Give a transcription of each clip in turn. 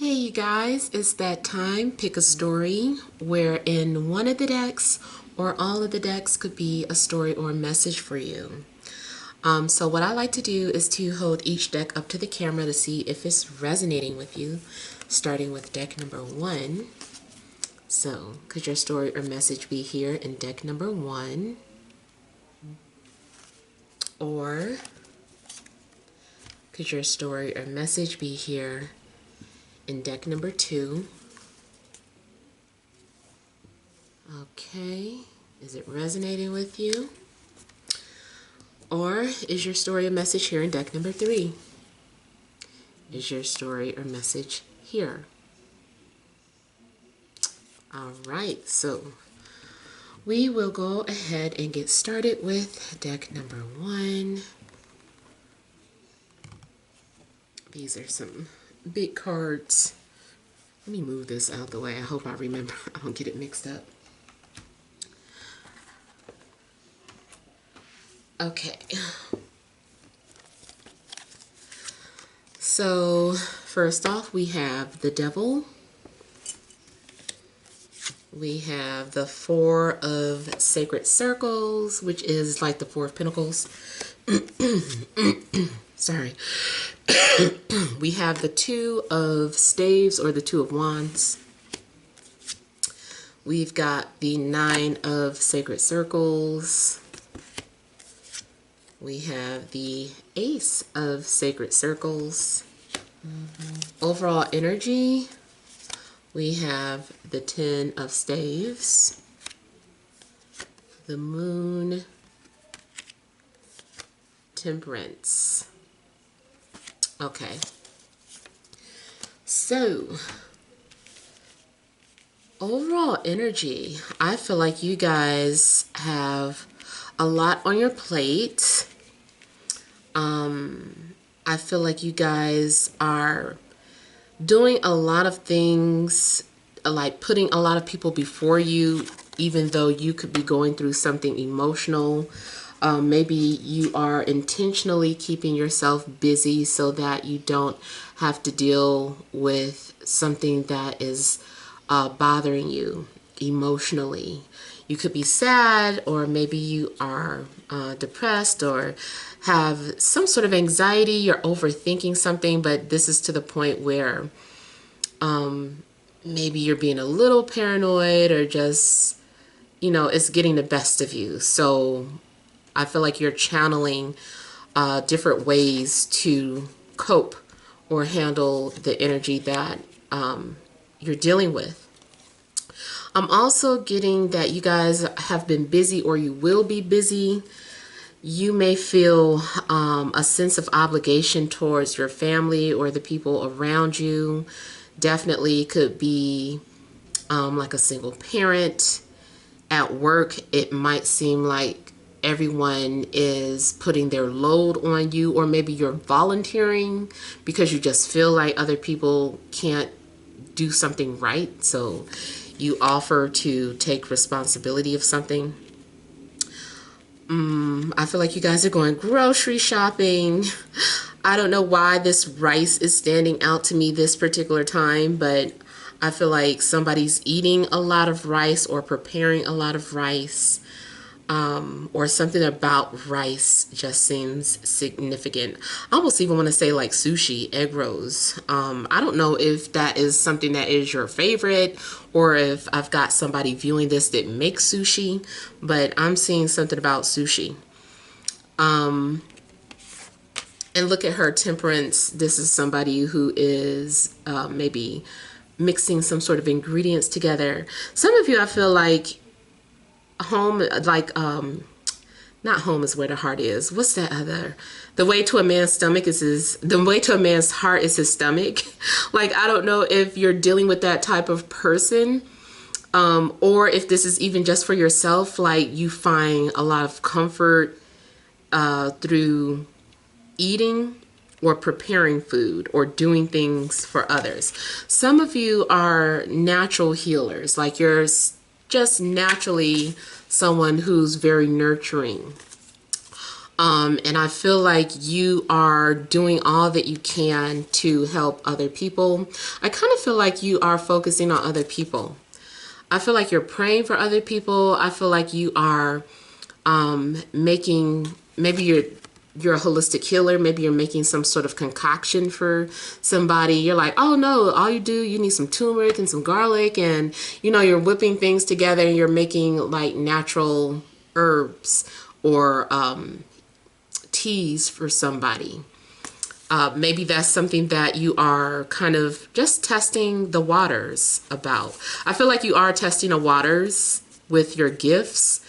Okay, you guys, it's that time. Pick a story where in one of the decks or all of the decks could be a story or a message for you. So what I like to do is to hold each deck up to the camera to see if it's resonating with you, starting with deck number 1. So could your story or message be here in deck number 1? Or could your story or message be here in deck number 2? Okay, is it resonating with you? Or is your story or message here in deck number 3? Is your story or message here? All right, so we will go ahead and get started with deck number 1. These are some big cards. Let me move this out the way. I hope I remember. I don't get it mixed up. Okay. So first off, we have the Devil. We have the 4 of Sacred Circles, which is like the 4 of Pentacles. Sorry. We have the 2 of Staves or the 2 of Wands. We've got the 9 of Sacred Circles. We have the Ace of Sacred Circles. Overall energy, we have the 10 of Staves, the Moon, Temperance. Okay. So, overall energy, I feel like you guys have a lot on your plate. I feel like you guys are doing a lot of things, like putting a lot of people before you, even though you could be going through something emotional. Maybe you are intentionally keeping yourself busy so that you don't have to deal with something that is bothering you emotionally. You could be sad, or maybe you are depressed or have some sort of anxiety. You're overthinking something, but this is to the point where maybe you're being a little paranoid, or just, you know, it's getting the best of you. So I feel like you're channeling different ways to cope or handle the energy that you're dealing with. I'm also getting that you guys have been busy, or you will be busy. You may feel a sense of obligation towards your family or the people around you. Definitely could be like a single parent. At work, it might seem like everyone is putting their load on you, or maybe you're volunteering because you just feel like other people can't do something right, so you offer to take responsibility of something. I feel like you guys are going grocery shopping. I don't know why this rice is standing out to me this particular time, but I feel like somebody's eating a lot of rice or preparing a lot of rice, or something about rice just seems significant. I almost even want to say like sushi, egg rolls. I don't know if that is something that is your favorite, or if I've got somebody viewing this that makes sushi, but I'm seeing something about sushi. And look at her, Temperance. This is somebody who is maybe mixing some sort of ingredients together. Some of you, I feel like home, like not home is where the heart is. What's that other? The way to a man's stomach is the way to a man's heart is his stomach. Like, I don't know if you're dealing with that type of person, or if this is even just for yourself. Like, you find a lot of comfort through eating or preparing food or doing things for others. Some of you are natural healers. Like, you're just naturally someone who's very nurturing. And I feel like you are doing all that you can to help other people. I kind of feel like you are focusing on other people. I feel like you're praying for other people. I feel like you are making, maybe you're a holistic healer. Maybe you're making some sort of concoction for somebody. You're like, oh no, all you do, you need some turmeric and some garlic, and you know, you're whipping things together and you're making like natural herbs or teas for somebody. Maybe that's something that you are kind of just testing the waters about. I feel like you are testing the waters with your gifts.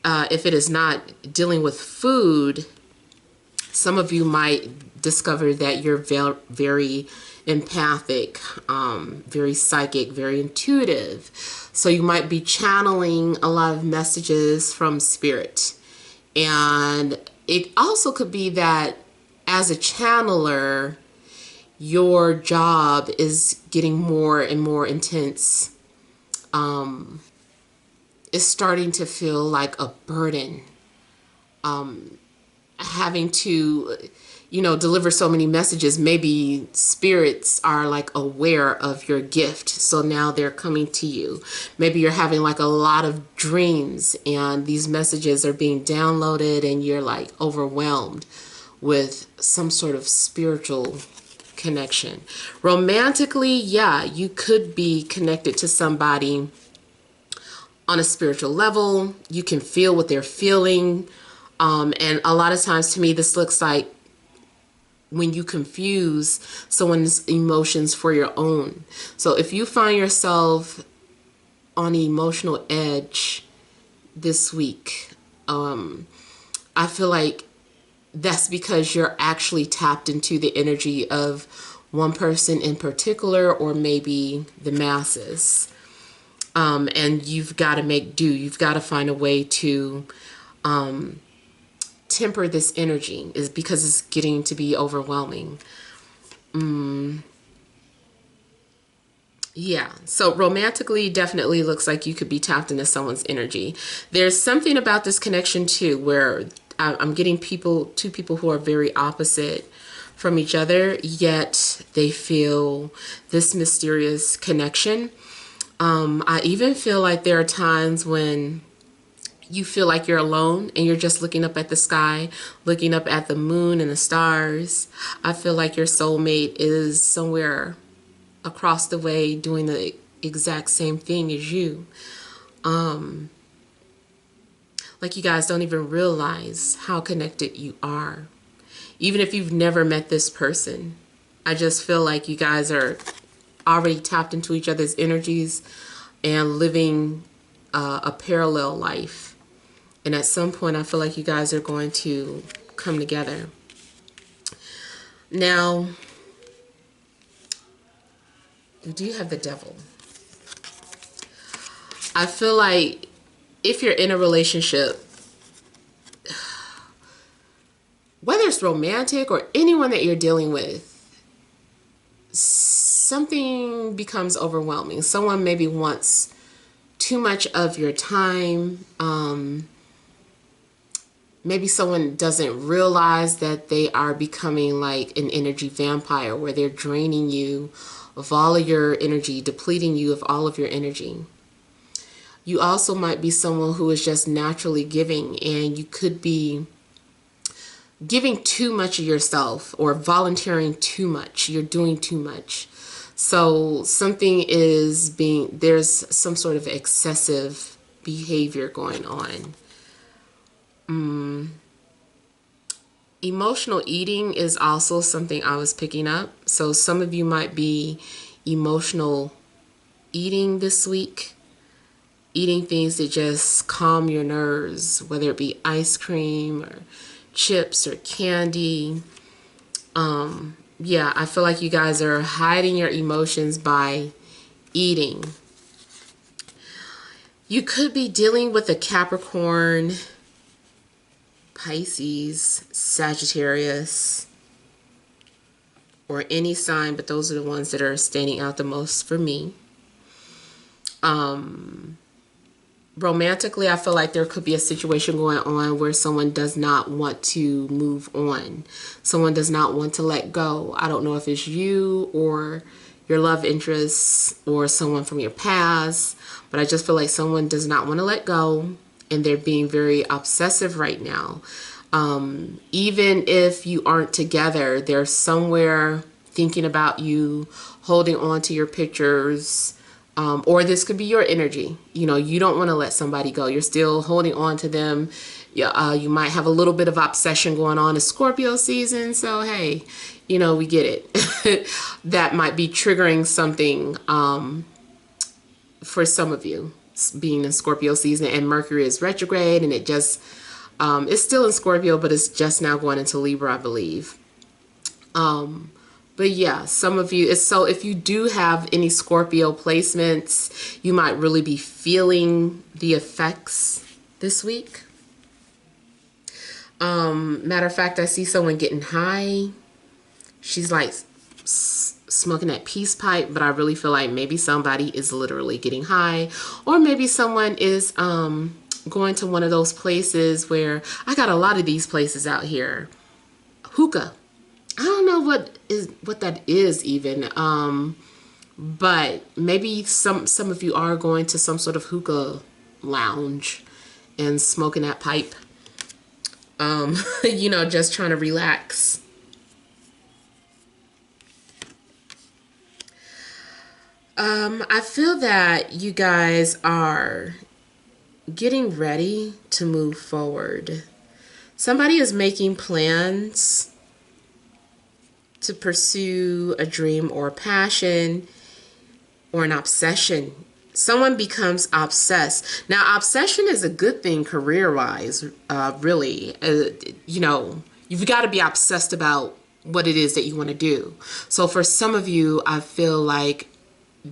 If it is not dealing with food, some of you might discover that you're very empathic, very psychic, very intuitive. So you might be channeling a lot of messages from spirit. And it also could be that as a channeler, your job is getting more and more intense. It's starting to feel like a burden. Having to, you know, deliver so many messages. Maybe spirits are like aware of your gift, so now they're coming to you. Maybe you're having like a lot of dreams and these messages are being downloaded and you're like overwhelmed with some sort of spiritual connection. Romantically, yeah, you could be connected to somebody on a spiritual level. You can feel what they're feeling. And a lot of times to me, this looks like when you confuse someone's emotions for your own. So if you find yourself on an emotional edge this week, I feel like that's because you're actually tapped into the energy of one person in particular, or maybe the masses. And you've got to make do. You've got to find a way to temper this energy, is because it's getting to be overwhelming. Yeah, so romantically, definitely looks like you could be tapped into someone's energy. There's something about this connection too, where I'm getting two people who are very opposite from each other, yet they feel this mysterious connection. I even feel like there are times when you feel like you're alone and you're just looking up at the sky, looking up at the moon and the stars. I feel like your soulmate is somewhere across the way doing the exact same thing as you. Like you guys don't even realize how connected you are, even if you've never met this person. I just feel like you guys are already tapped into each other's energies and living a parallel life. And at some point, I feel like you guys are going to come together. Now, you do have the devil. I feel like if you're in a relationship, whether it's romantic or anyone that you're dealing with, something becomes overwhelming. Someone maybe wants too much of your time. Maybe someone doesn't realize that they are becoming like an energy vampire, where they're draining you of all of your energy, depleting you of all of your energy. You also might be someone who is just naturally giving, and you could be giving too much of yourself or volunteering too much. You're doing too much. So something is there's some sort of excessive behavior going on. Emotional eating is also something I was picking up. So some of you might be emotional eating this week, eating things that just calm your nerves, whether it be ice cream or chips or candy. Yeah, I feel like you guys are hiding your emotions by eating. You could be dealing with a Capricorn, Pisces, Sagittarius, or any sign, but those are the ones that are standing out the most for me. Romantically, I feel like there could be a situation going on where someone does not want to move on. Someone does not want to let go. I don't know if it's you or your love interest or someone from your past, but I just feel like someone does not want to let go, and they're being very obsessive right now. Even if you aren't together, they're somewhere thinking about you, holding on to your pictures, or this could be your energy. You know, you don't want to let somebody go. You're still holding on to them. You might have a little bit of obsession going on. It's Scorpio season, so hey, you know, we get it. That might be triggering something for some of you, being in Scorpio season, and Mercury is retrograde, and it just it's still in Scorpio, but it's just now going into Libra, I believe. But yeah, some of you, so if you do have any Scorpio placements, you might really be feeling the effects this week. Matter of fact, I see someone getting high. She's like smoking that peace pipe, but I really feel like maybe somebody is literally getting high, or maybe someone is going to one of those places where, I got a lot of these places out here. Hookah. I don't know what that is even. But maybe some of you are going to some sort of hookah lounge and smoking that pipe. You know, just trying to relax. I feel that you guys are getting ready to move forward. Somebody is making plans to pursue a dream or a passion or an obsession. Someone becomes obsessed. Now, obsession is a good thing career-wise, really. You know, you've got to be obsessed about what it is that you want to do. So for some of you, I feel like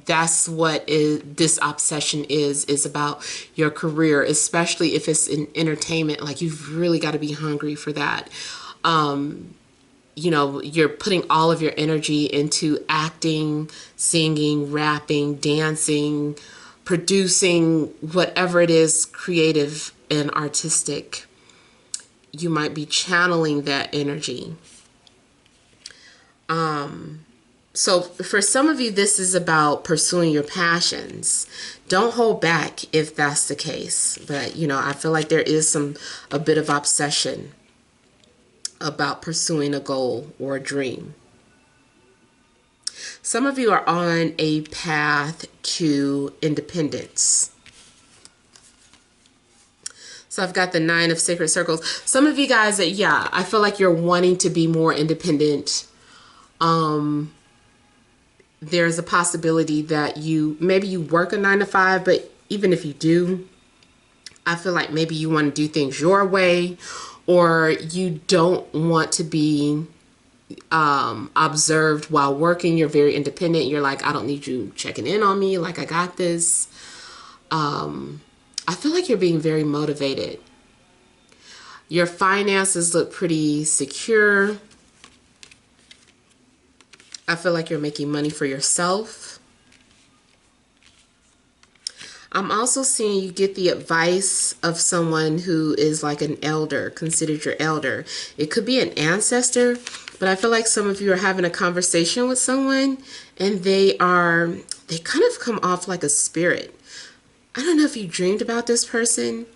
that's what this obsession is about your career, especially if it's in entertainment. Like, you've really got to be hungry for that. You know, you're putting all of your energy into acting, singing, rapping, dancing, producing, whatever it is, creative and artistic. You might be channeling that energy. So for some of you, this is about pursuing your passions. Don't hold back if that's the case. But, you know, I feel like there is a bit of obsession about pursuing a goal or a dream. Some of you are on a path to independence. So I've got the 9 of Sacred Circles. Some of you guys that, yeah, I feel like you're wanting to be more independent. There's a possibility that maybe you work a 9 to 5, but even if you do, I feel like maybe you want to do things your way, or you don't want to be observed while working. You're very independent. You're like, I don't need you checking in on me. Like, I got this. I feel like you're being very motivated. Your finances look pretty secure. I feel like you're making money for yourself. I'm also seeing you get the advice of someone who is like an elder, considered your elder. It could be an ancestor, but I feel like some of you are having a conversation with someone, and they kind of come off like a spirit. I don't know if you dreamed about this person.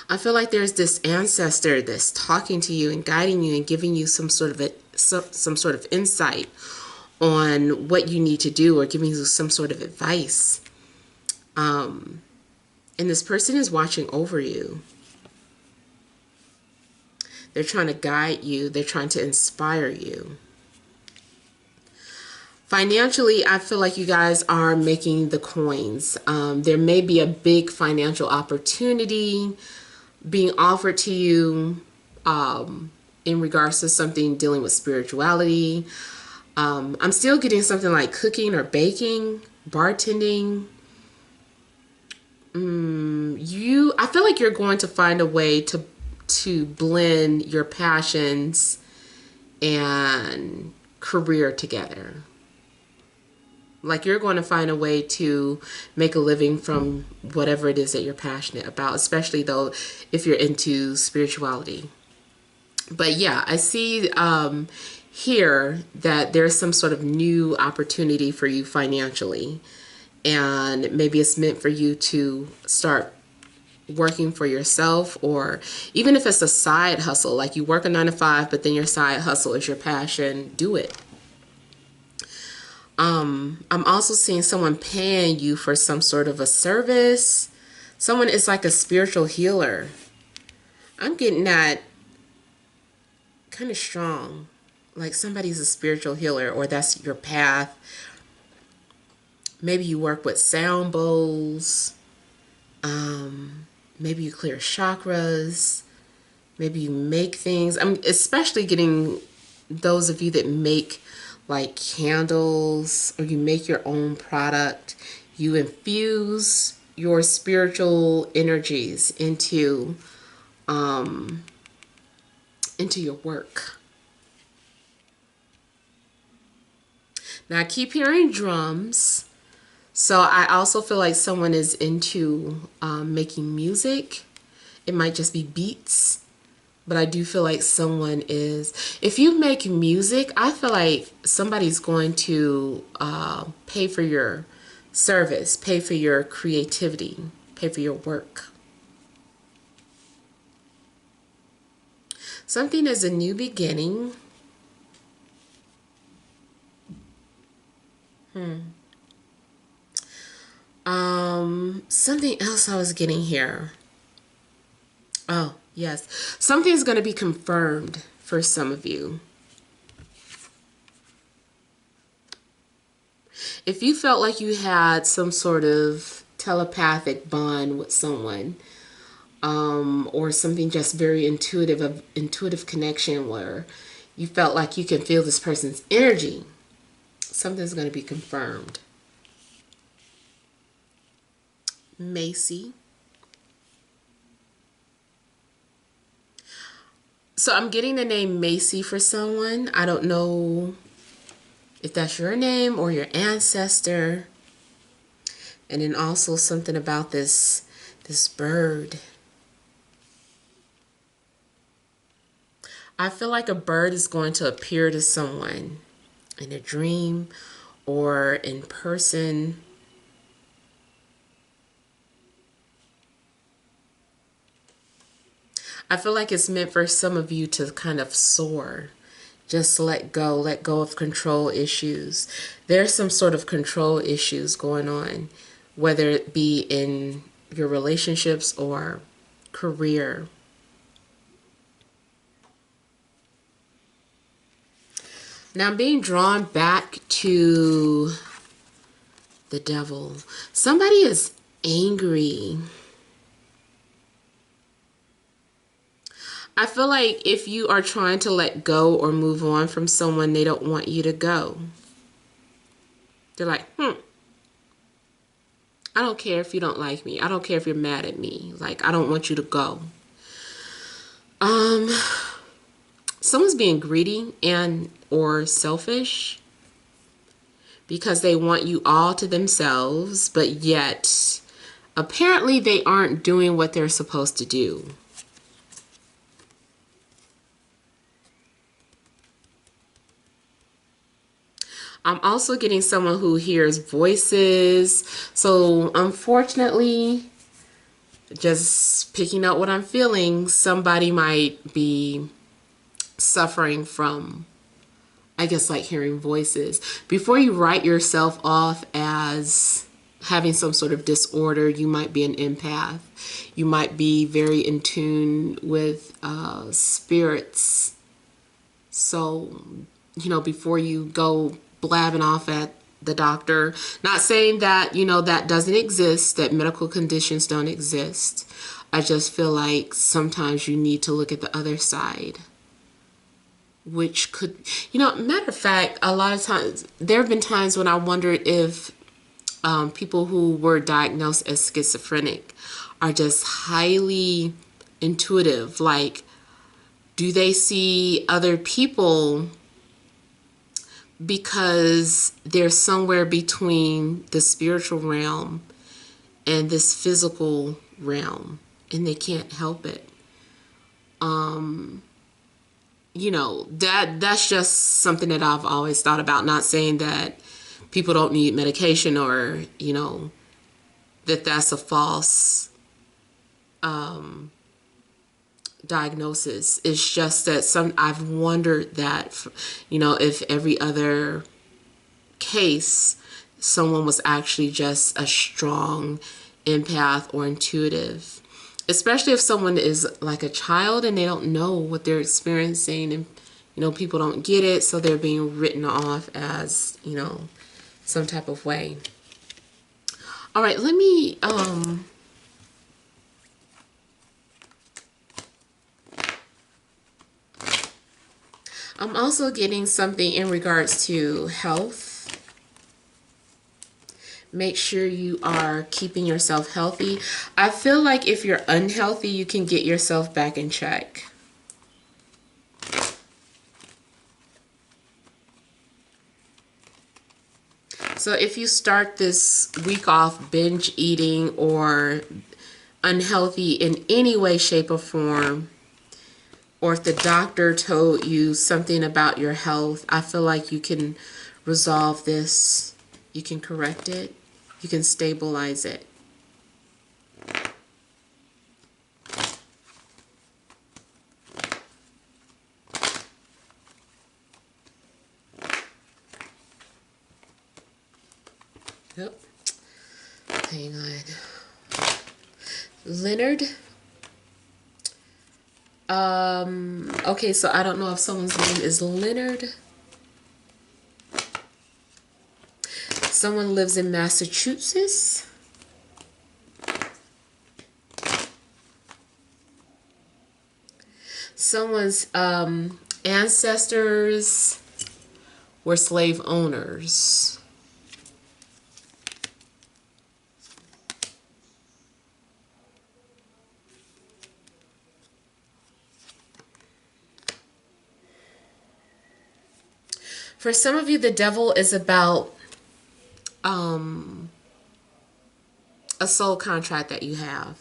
I feel like there's this ancestor that's talking to you and guiding you and giving you some sort of insight on what you need to do, or giving you some sort of advice. And this person is watching over you. They're trying to guide you. They're trying to inspire you. Financially, I feel like you guys are making the coins. There may be a big financial opportunity being offered to you in regards to something dealing with spirituality. I'm still getting something like cooking or baking, bartending. I feel like you're going to find a way to blend your passions and career together. Like you're going to find a way to make a living from whatever it is that you're passionate about, especially though if you're into spirituality. But yeah, I see here that there's some sort of new opportunity for you financially. And maybe it's meant for you to start working for yourself, or even if it's a side hustle, like you work a 9 to 5, but then your side hustle is your passion, do it. I'm also seeing someone paying you for some sort of a service. Someone is like a spiritual healer. I'm getting that kind of strong. Like somebody's a spiritual healer, or that's your path. Maybe you work with sound bowls. Maybe you clear chakras. Maybe you make things. I'm especially getting those of you that make like candles, or you make your own product. You infuse your spiritual energies into your work. Now I keep hearing drums. So I also feel like someone is into making music. It might just be beats, but I do feel like someone is. If you make music, I feel like somebody's going to pay for your service, pay for your creativity, pay for your work. Something is a new beginning. Something else I was getting here. Oh, yes. Something's going to be confirmed for some of you. If you felt like you had some sort of telepathic bond with someone, or something just very intuitive connection where you felt like you can feel this person's energy, something's going to be confirmed. Macy. So I'm getting the name Macy for someone. I don't know if that's your name or your ancestor. And then also something about this bird. I feel like a bird is going to appear to someone in a dream or in person. I feel like it's meant for some of you to kind of soar. Just let go of control issues. There's some sort of control issues going on, whether it be in your relationships or career. Now I'm being drawn back to the devil. Somebody is angry. I feel like if you are trying to let go or move on from someone, they don't want you to go. They're like, I don't care if you don't like me. I don't care if you're mad at me. Like, I don't want you to go. Someone's being greedy and or selfish because they want you all to themselves, but yet apparently they aren't doing what they're supposed to do. I'm also getting someone who hears voices. So unfortunately, just picking up what I'm feeling, somebody might be suffering from, I guess, like hearing voices. Before you write yourself off as having some sort of disorder, you might be an empath. You might be very in tune with spirits. So, before you go blabbing off at the doctor, not saying that, that doesn't exist, that medical conditions don't exist. I just feel like sometimes you need to look at the other side, which could, matter of fact, a lot of times, there have been times when I wondered if people who were diagnosed as schizophrenic are just highly intuitive. Like, do they see other people because they're somewhere between the spiritual realm and this physical realm, and they can't help it. You know, that's just something that I've always thought about. Not saying that people don't need medication, or, you know, that that's a false diagnosis. It's just that I've wondered that, you know, if every other case someone was actually just a strong empath or intuitive, especially if someone is like a child and they don't know what they're experiencing, and, you know, people don't get it, so they're being written off as, you know, some type of way. All right, let me I'm also getting something in regards to health. Make sure you are keeping yourself healthy. I feel like if you're unhealthy, you can get yourself back in check. So if you start this week off binge eating or unhealthy in any way, shape, or form, or if the doctor told you something about your health, I feel like you can resolve this. You can correct it. You can stabilize it. Yep. Hang on. Leonard. Okay, so I don't know if someone's name is Leonard. Someone lives in Massachusetts. Someone's ancestors were slave owners. For some of you, the devil is about a soul contract that you have.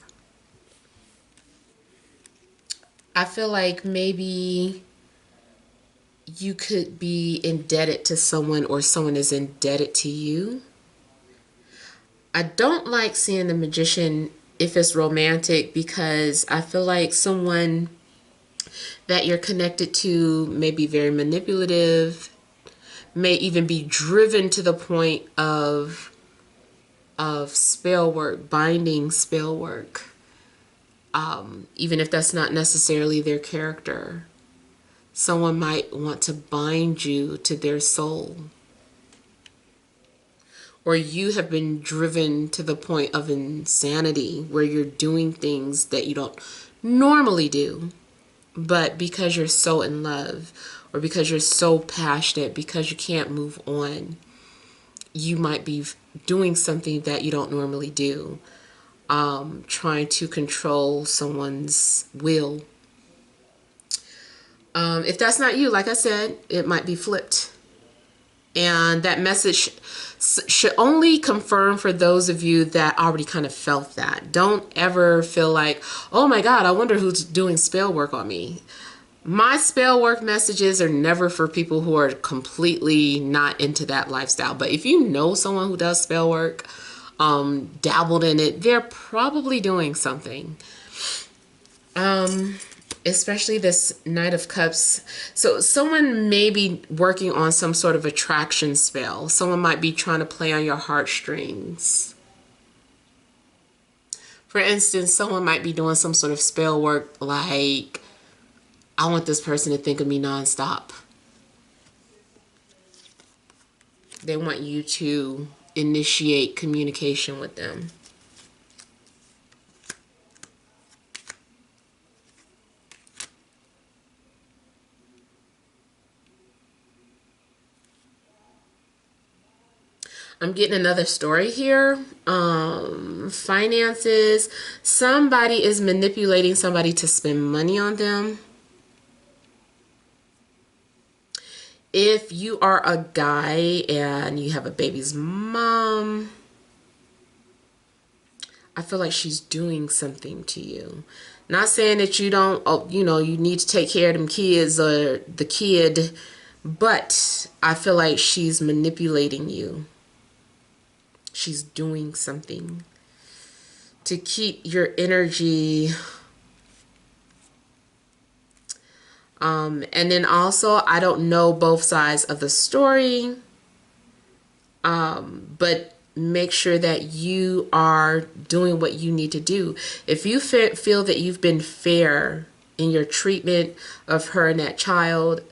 I feel like maybe you could be indebted to someone, or someone is indebted to you. I don't like seeing the Magician if it's romantic, because I feel like someone that you're connected to may be very manipulative, may even be driven to the point of spell work, binding spell work, even if that's not necessarily their character. Someone might want to bind you to their soul, or you have been driven to the point of insanity where you're doing things that you don't normally do, but because you're so in love, or because you're so passionate, because you can't move on, you might be doing something that you don't normally do, trying to control someone's will. If that's not you, like I said, it might be flipped. And that message should only confirm for those of you that already kind of felt that. Don't ever feel like, oh my God, I wonder who's doing spell work on me. My spell work messages are never for people who are completely not into that lifestyle. But if you know someone who does spell work, dabbled in it, they're probably doing something. Especially this Knight of Cups. So someone may be working on some sort of attraction spell. Someone might be trying to play on your heartstrings. For instance, someone might be doing some sort of spell work like, I want this person to think of me nonstop. They want you to initiate communication with them. I'm getting another story here. Finances. Somebody is manipulating somebody to spend money on them. If you are a guy and you have a baby's mom, I feel like she's doing something to you. Not saying that you don't, oh, you know, you need to take care of them kids or the kid, but I feel like she's manipulating you. She's doing something to keep your energy. And then also, I don't know both sides of the story, but make sure that you are doing what you need to do. If you feel that you've been fair in your treatment of her and that child,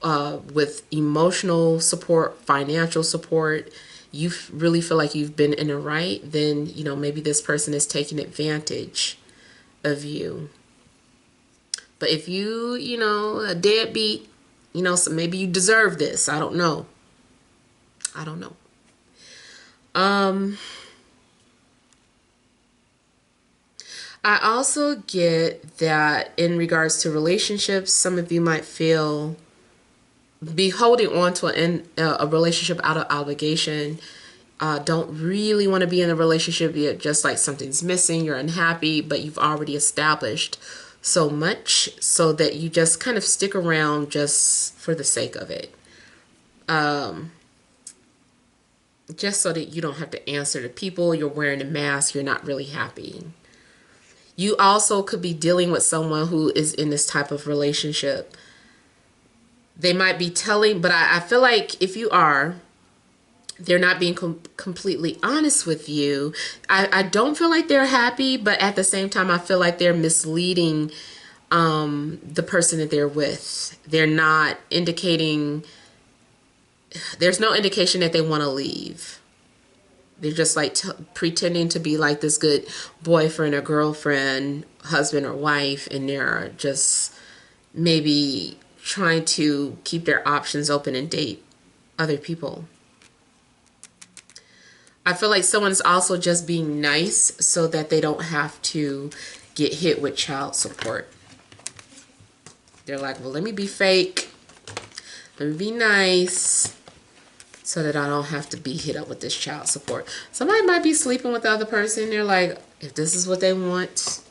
with emotional support, financial support, you really feel like you've been in the right, then, you know, maybe this person is taking advantage of you. But if you know, a deadbeat, you know, so maybe you deserve this. I don't know. I don't know. I also get that in regards to relationships, some of you might be holding on to a relationship out of obligation. Don't really want to be in a relationship yet, just like something's missing, you're unhappy, but you've already established so much so that you just kind of stick around just for the sake of it. Just so that you don't have to answer to people, you're wearing a mask, you're not really happy. You also could be dealing with someone who is in this type of relationship. They might be telling, but I feel like if you are, they're not being completely honest with you. I don't feel like they're happy, but at the same time, I feel like they're misleading the person that they're with. They're not indicating, there's no indication that they want to leave. They're just like pretending to be like this good boyfriend or girlfriend, husband or wife, and they're just maybe trying to keep their options open and date other people. I feel like someone's also just being nice so that they don't have to get hit with child support. They're like, well, let me be fake. Let me be nice so that I don't have to be hit up with this child support. Somebody might be sleeping with the other person. They're like, if this is what they want,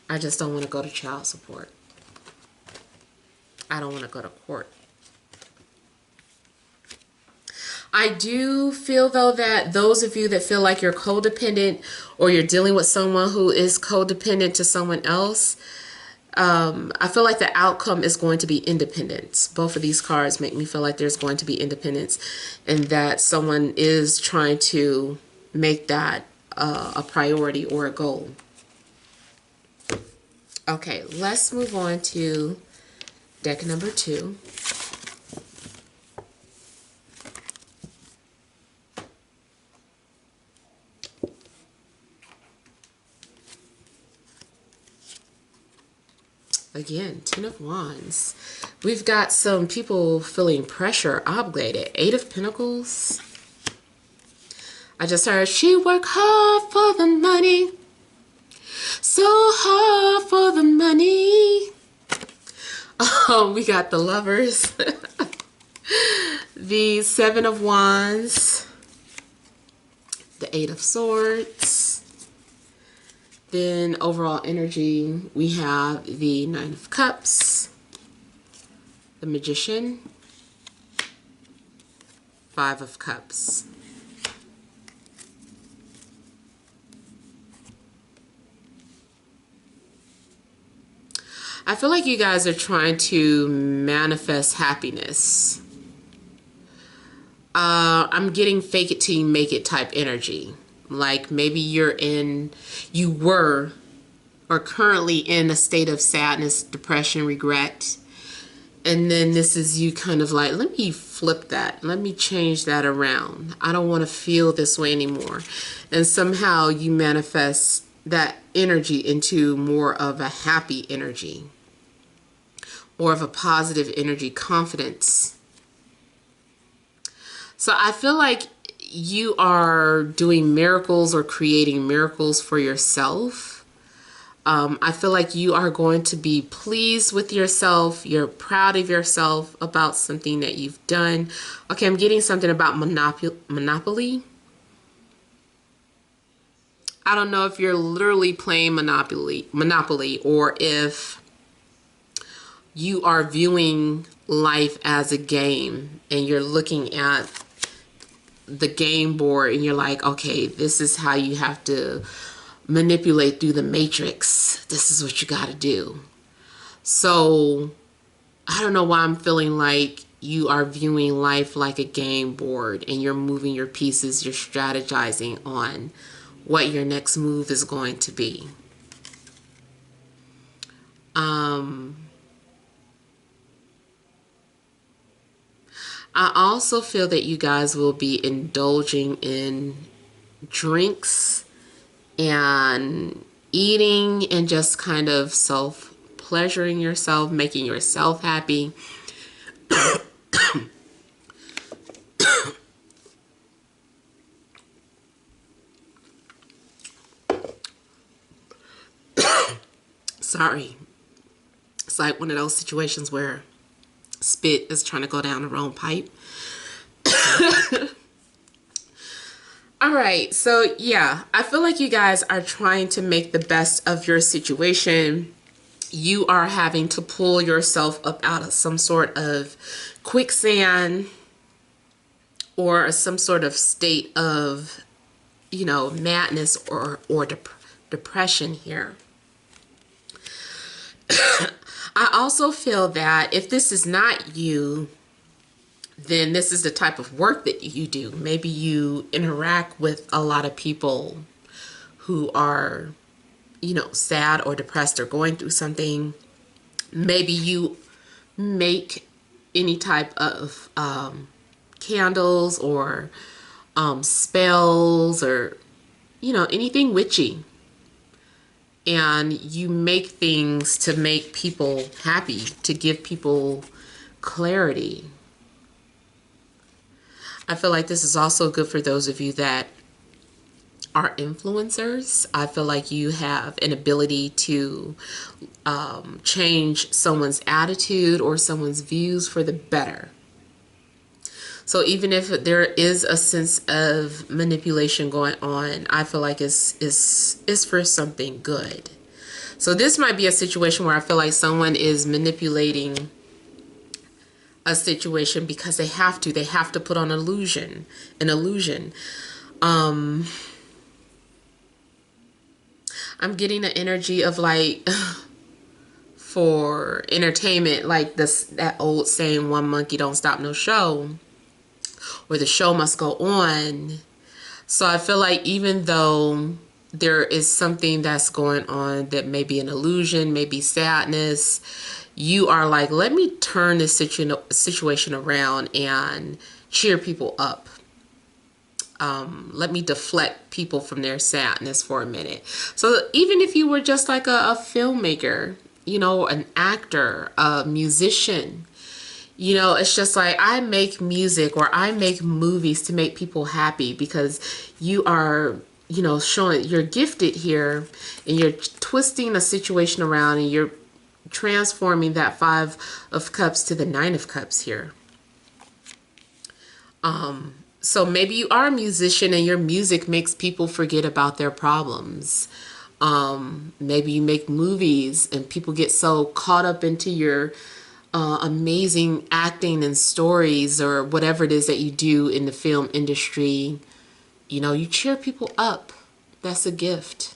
I just don't want to go to child support. I don't want to go to court. I do feel, though, that those of you that feel like you're codependent or you're dealing with someone who is codependent to someone else, I feel like the outcome is going to be independence. Both of these cards make me feel like there's going to be independence and that someone is trying to make that a priority or a goal. Okay, let's move on to deck number 2. Again, Ten of Wands. We've got some people feeling pressure, obligated. 8 of Pentacles. I just heard, she worked hard for the money. So hard for the money. Oh, we got the Lovers. The 7 of Wands. The 8 of Swords. Then overall energy, we have the 9 of Cups, the Magician, 5 of Cups. I feel like you guys are trying to manifest happiness. I'm getting fake it till you make it type energy. Like maybe you were or currently in a state of sadness, depression, regret. And then this is you kind of like, let me flip that. Let me change that around. I don't want to feel this way anymore. And somehow you manifest that energy into more of a happy energy. More of a positive energy, confidence. So I feel like you are doing miracles or creating miracles for yourself. I feel like you are going to be pleased with yourself. You're proud of yourself about something that you've done. Okay, I'm getting something about Monopoly. I don't know if you're literally playing Monopoly, or if you are viewing life as a game and you're looking at the game board and you're like, okay, this is how you have to manipulate through the matrix. This is what you got to do. So I don't know why I'm feeling like you are viewing life like a game board and you're moving your pieces, you're strategizing on what your next move is going to be. I also feel that you guys will be indulging in drinks and eating and just kind of self-pleasuring yourself, making yourself happy. Sorry. It's like one of those situations where spit is trying to go down the wrong pipe. All right, so yeah, I feel like you guys are trying to make the best of your situation. You are having to pull yourself up out of some sort of quicksand or some sort of state of, you know, madness or depression here. I also feel that if this is not you, then this is the type of work that you do. Maybe you interact with a lot of people who are, you know, sad or depressed or going through something. Maybe you make any type of candles or spells or, you know, anything witchy. And you make things to make people happy, to give people clarity. I feel like this is also good for those of you that are influencers. I feel like you have an ability to change someone's attitude or someone's views for the better. So even if there is a sense of manipulation going on, I feel like it's for something good. So this might be a situation where I feel like someone is manipulating a situation because they have to put on an illusion. I'm getting an energy of like for entertainment, like that old saying, one monkey don't stop no show, or the show must go on. So I feel like even though there is something that's going on that may be an illusion, maybe sadness, you are like, let me turn this situation around and cheer people up. Let me deflect people from their sadness for a minute. So even if you were just like a filmmaker, you know, an actor, a musician, you know, it's just like, I make music or I make movies to make people happy because you are, you know, showing you're gifted here and you're twisting a situation around and you're transforming that 5 of Cups to the 9 of Cups here. So maybe you are a musician and your music makes people forget about their problems. Maybe you make movies and people get so caught up into your amazing acting and stories or whatever it is that you do in the film industry. You know, you cheer people up. That's a gift.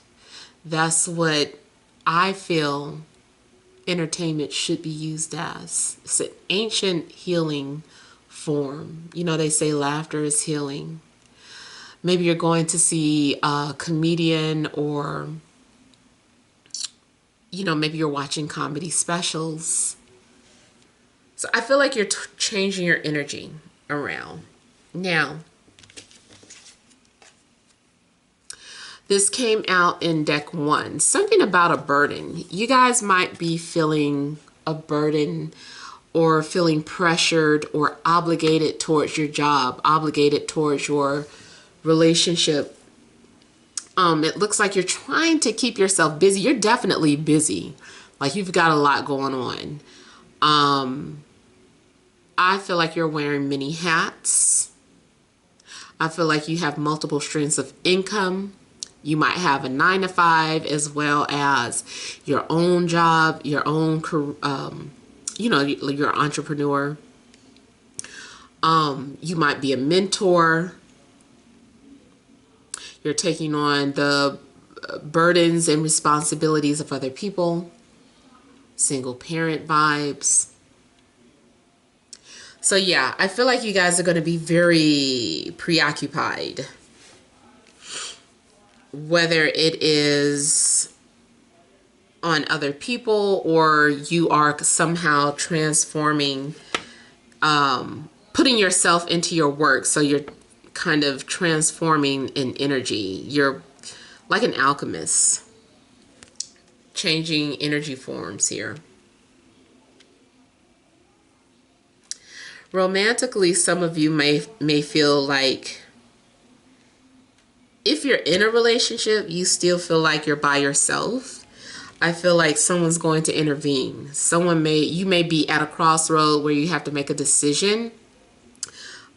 That's what I feel entertainment should be used as. It's an ancient healing form. You know, they say laughter is healing. Maybe you're going to see a comedian, or, you know, maybe you're watching comedy specials. So I feel like you're changing your energy around. Now, this came out in deck 1. Something about a burden. You guys might be feeling a burden or feeling pressured or obligated towards your job, obligated towards your relationship. It looks like you're trying to keep yourself busy. You're definitely busy. Like you've got a lot going on. I feel like you're wearing many hats. I feel like you have multiple streams of income. You might have a 9 to 5 as well as your own job, your own, you know, your entrepreneur. You might be a mentor. You're taking on the burdens and responsibilities of other people. Single parent vibes. So yeah, I feel like you guys are going to be very preoccupied. Whether it is on other people or you are somehow transforming, putting yourself into your work. So you're kind of transforming in energy. You're like an alchemist, changing energy forms here. Romantically, some of you may feel like if you're in a relationship, you still feel like you're by yourself. I feel like someone's going to intervene. You may be at a crossroad where you have to make a decision.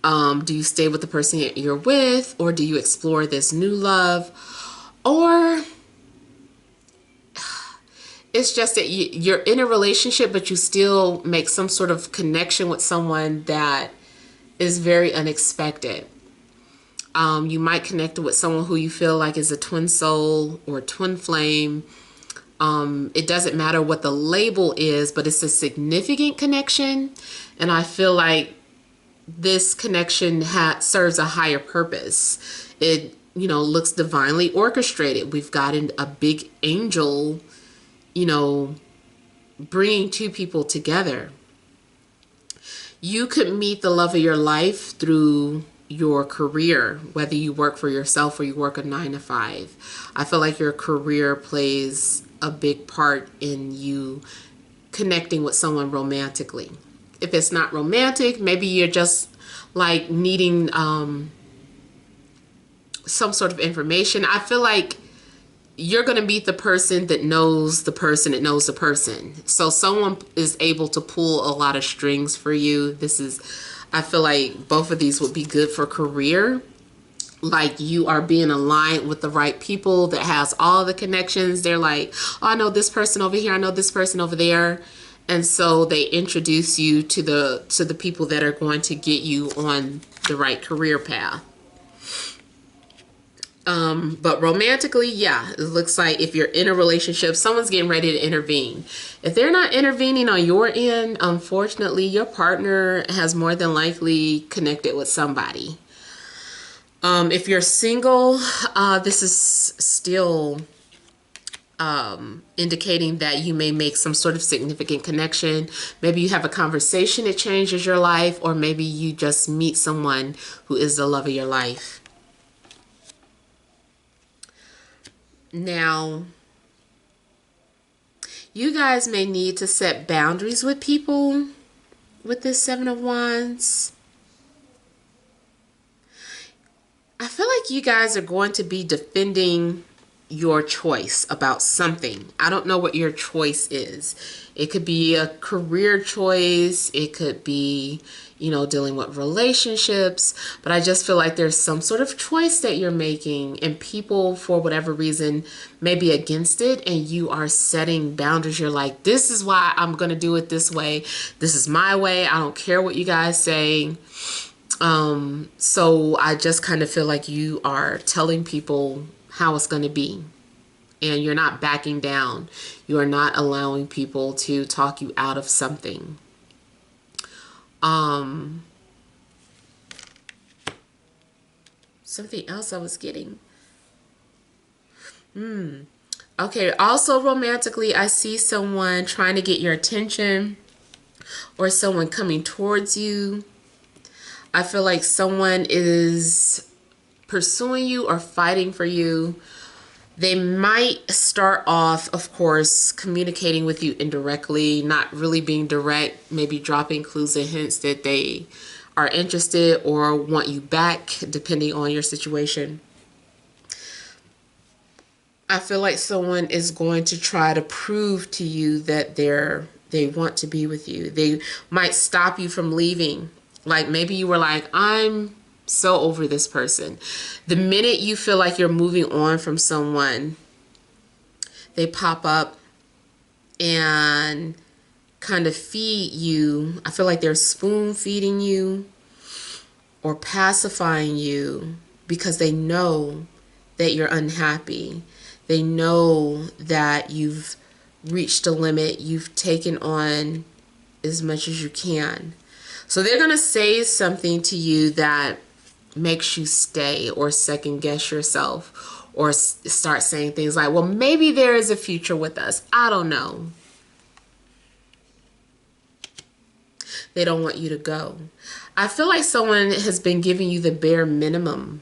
Do you stay with the person you're with, or do you explore this new love? Or it's just that you're in a relationship, but you still make some sort of connection with someone that is very unexpected. You might connect with someone who you feel like is a twin soul or twin flame. It doesn't matter what the label is, but it's a significant connection. And I feel like this connection serves a higher purpose. It, you know, looks divinely orchestrated. We've got a big angel, you know, bringing two people together. You could meet the love of your life through your career, whether you work for yourself or you work a 9 to 5. I feel like your career plays a big part in you connecting with someone romantically. If it's not romantic, maybe you're just like needing some sort of information. I feel like you're going to meet the person that knows the person that knows the person. So someone is able to pull a lot of strings for you. I feel like both of these would be good for career. Like you are being aligned with the right people that has all the connections. They're like, oh, I know this person over here. I know this person over there. And so they introduce you to the people that are going to get you on the right career path. But romantically, yeah, it looks like if you're in a relationship, someone's getting ready to intervene. If they're not intervening on your end, unfortunately, your partner has more than likely connected with somebody. If you're single, this is still indicating that you may make some sort of significant connection. Maybe you have a conversation that changes your life, or maybe you just meet someone who is the love of your life. Now, you guys may need to set boundaries with people with this 7 of Wands. I feel like you guys are going to be defending your choice about something. I don't know what your choice is. It could be a career choice. It could be, you know, dealing with relationships. But I just feel like there's some sort of choice that you're making, and people, for whatever reason, may be against it, and you are setting boundaries. You're like, this is why I'm going to do it this way. This is my way. I don't care what you guys say. So I just kind of feel like you are telling people how it's going to be, and you're not backing down. You are not allowing people to talk you out of something. Something else I was getting. Okay, also romantically, I see someone trying to get your attention, or someone coming towards you. I feel like someone is pursuing you or fighting for you. They might start off, of course, communicating with you indirectly, not really being direct, maybe dropping clues and hints that they are interested or want you back, depending on your situation. I feel like someone is going to try to prove to you that they want to be with you. They might stop you from leaving. Like maybe you were like, I'm so over this person. The minute you feel like you're moving on from someone, they pop up and kind of feed you. I feel like they're spoon feeding you or pacifying you because they know that you're unhappy. They know that you've reached a limit. You've taken on as much as you can. So they're going to say something to you that makes you stay or second guess yourself or start saying things like, well, maybe there is a future with us. I don't know. They don't want you to go. I feel like someone has been giving you the bare minimum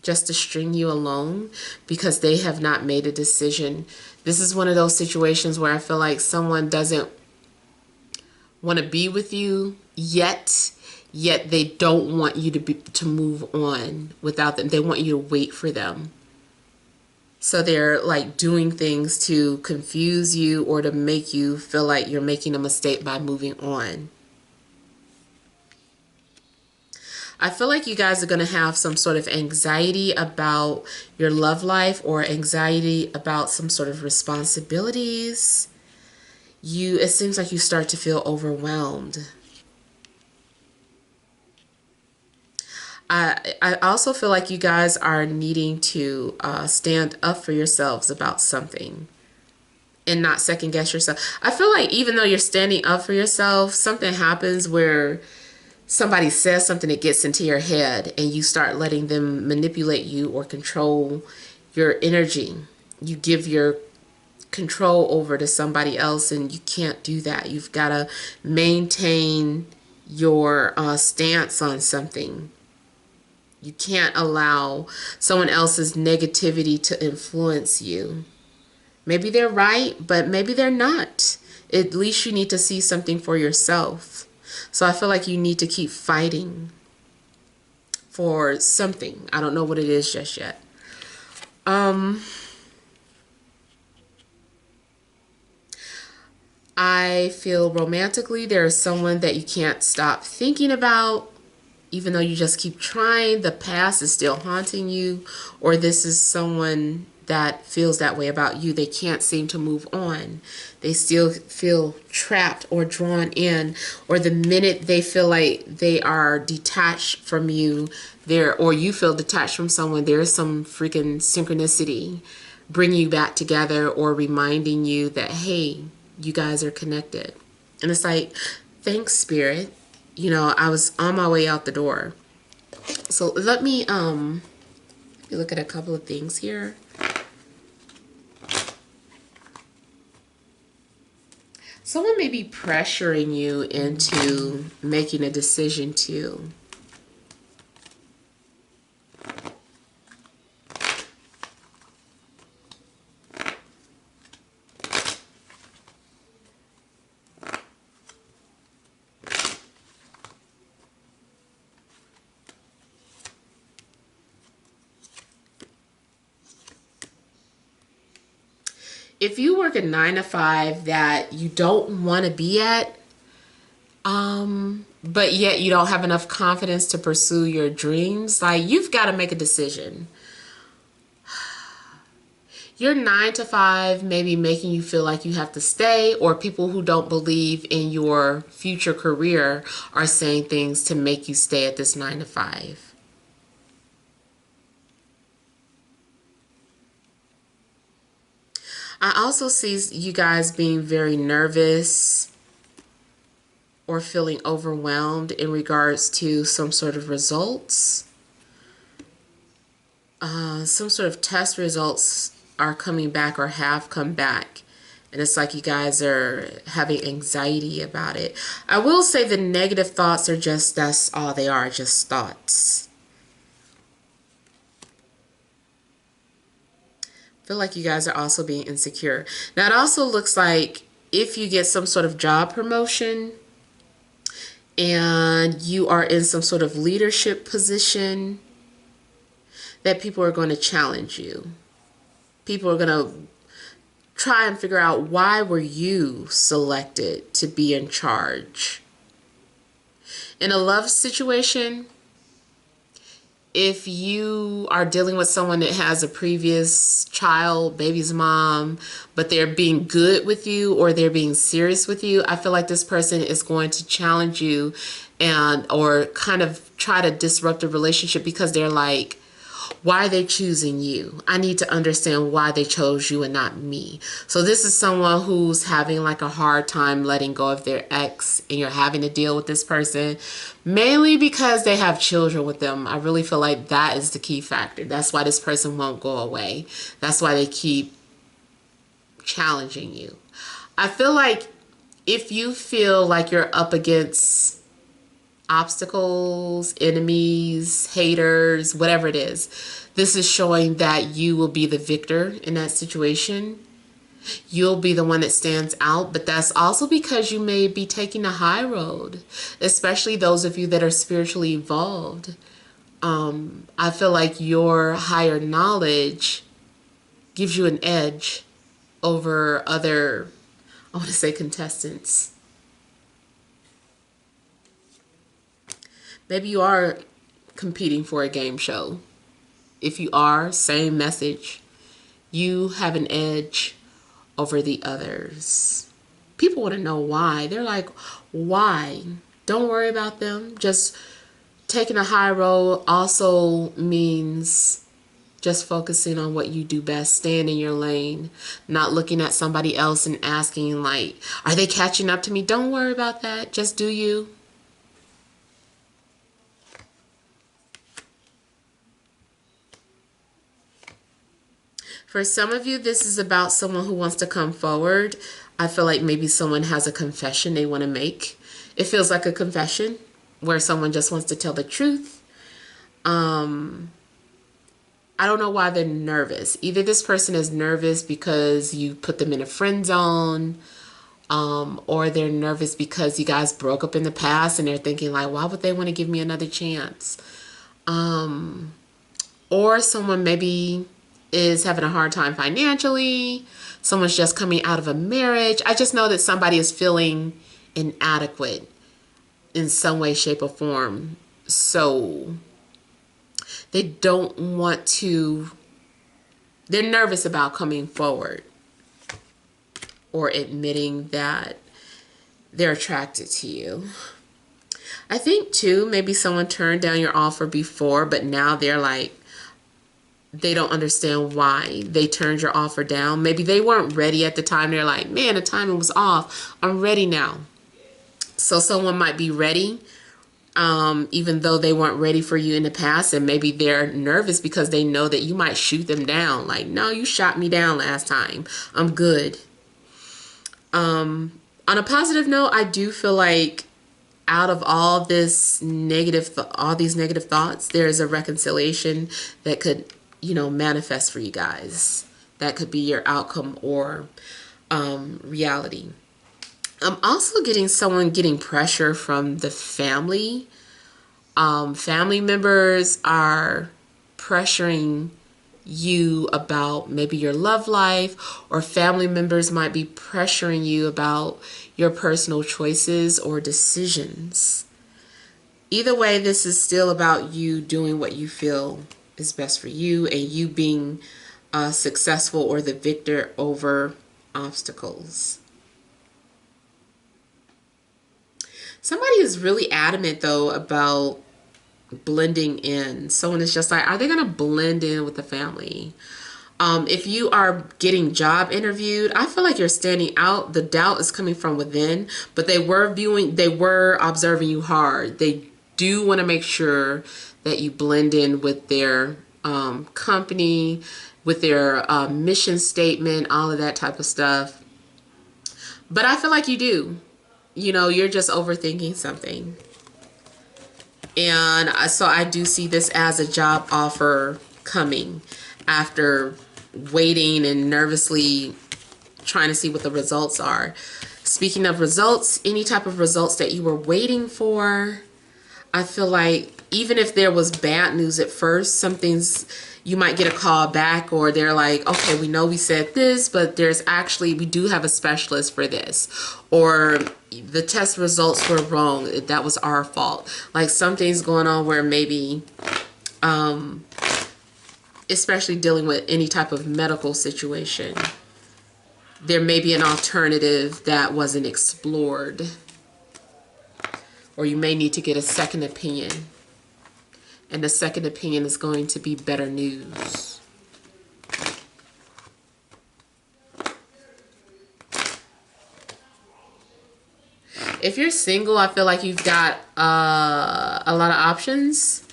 just to string you along because they have not made a decision. This is one of those situations where I feel like someone doesn't want to be with you yet they don't want you to move on without them. They want you to wait for them. So they're like doing things to confuse you or to make you feel like you're making a mistake by moving on. I feel like you guys are going to have some sort of anxiety about your love life or anxiety about some sort of responsibilities. It seems like you start to feel overwhelmed. I also feel like you guys are needing to stand up for yourselves about something and not second guess yourself. I feel like even though you're standing up for yourself, something happens where somebody says something that gets into your head and you start letting them manipulate you or control your energy. You give your control over to somebody else and you can't do that. You've got to maintain your stance on something. You can't allow someone else's negativity to influence you. Maybe they're right, but maybe they're not. At least you need to see something for yourself. So I feel like you need to keep fighting for something. I don't know what it is just yet. I feel romantically there is someone that you can't stop thinking about. Even though you just keep trying, the past is still haunting you, or this is someone that feels that way about you. They can't seem to move on. They still feel trapped or drawn in, or the minute they feel like they are detached from you, or you feel detached from someone, there's some freaking synchronicity bringing you back together or reminding you that, hey, you guys are connected. And it's like, thanks, Spirit. You know, I was on my way out the door. So let me look at a couple of things here. Someone may be pressuring you into making a decision too. If you work a 9 to 5 that you don't want to be at, but yet you don't have enough confidence to pursue your dreams, like you've got to make a decision. Your 9 to 5 may be making you feel like you have to stay, or people who don't believe in your future career are saying things to make you stay at this 9 to 5. I also see you guys being very nervous or feeling overwhelmed in regards to some sort of results. Some sort of test results are coming back or have come back. And it's like you guys are having anxiety about it. I will say the negative thoughts are that's all they are, just thoughts. Feel like you guys are also being insecure. Now it also looks like if you get some sort of job promotion and you are in some sort of leadership position, that people are going to challenge you. People are going to try and figure out, why were you selected to be in charge? In a love situation, if you are dealing with someone that has a previous child, baby's mom, but they're being good with you or they're being serious with you, I feel like this person is going to challenge you and or kind of try to disrupt the relationship, because they're like, why are they choosing you? I need to understand why they chose you and not me. So this is someone who's having like a hard time letting go of their ex, and you're having to deal with this person mainly because they have children with them. I really feel like that is the key factor. That's why this person won't go away. That's why they keep challenging you. I feel like if you feel like you're up against obstacles, enemies, haters, whatever it is, this is showing that you will be the victor in that situation. You'll be the one that stands out, but that's also because you may be taking the high road, especially those of you that are spiritually evolved. I feel like your higher knowledge gives you an edge over other, I want to say, contestants. Maybe you are competing for a game show. If you are, same message. You have an edge over the others. People want to know why. They're like, why? Don't worry about them. Just taking a high road also means just focusing on what you do best, staying in your lane, not looking at somebody else and asking like, are they catching up to me? Don't worry about that. Just do you. For some of you, this is about someone who wants to come forward. I feel like maybe someone has a confession they want to make. It feels like a confession where someone just wants to tell the truth. I don't know why they're nervous. Either this person is nervous because you put them in a friend zone, or they're nervous because you guys broke up in the past and they're thinking like, why would they want to give me another chance? Or someone maybe is having a hard time financially. Someone's just coming out of a marriage. I just know that somebody is feeling inadequate in some way, shape, or form. So they don't want to, they're nervous about coming forward or admitting that they're attracted to you. I think too, maybe someone turned down your offer before, but now they're like, they don't understand why they turned your offer down. Maybe they weren't ready at the time. They're like, man, the timing was off. I'm ready now. So someone might be ready, even though they weren't ready for you in the past. And maybe they're nervous because they know that you might shoot them down. Like, no, you shot me down last time. I'm good. On a positive note, I do feel like out of all this all these negative thoughts, there is a reconciliation that could, manifest for you guys. That could be your outcome or reality. I'm also getting someone getting pressure from the family. Family members are pressuring you about maybe your love life, or family members might be pressuring you about your personal choices or decisions. Either way, this is still about you doing what you feel is best for you and you being successful or the victor over obstacles. Somebody is really adamant though about blending in. Someone is just like, are they going to blend in with the family? If you are getting job interviewed, I feel like you're standing out. The doubt is coming from within, but they were observing you hard. They do want to make sure that you blend in with their company, with their mission statement, all of that type of stuff. But I feel like you do. You're just overthinking something. And so I do see this as a job offer coming after waiting and nervously trying to see what the results are. Speaking of results, any type of results that you were waiting for, I feel like even if there was bad news at first, something's, you might get a call back, or they're like, okay, we know we said this, but we do have a specialist for this, or the test results were wrong, that was our fault. Like something's going on where maybe, especially dealing with any type of medical situation, there may be an alternative that wasn't explored, or you may need to get a second opinion. And the second opinion is going to be better news. If you're single, I feel like you've got a lot of options.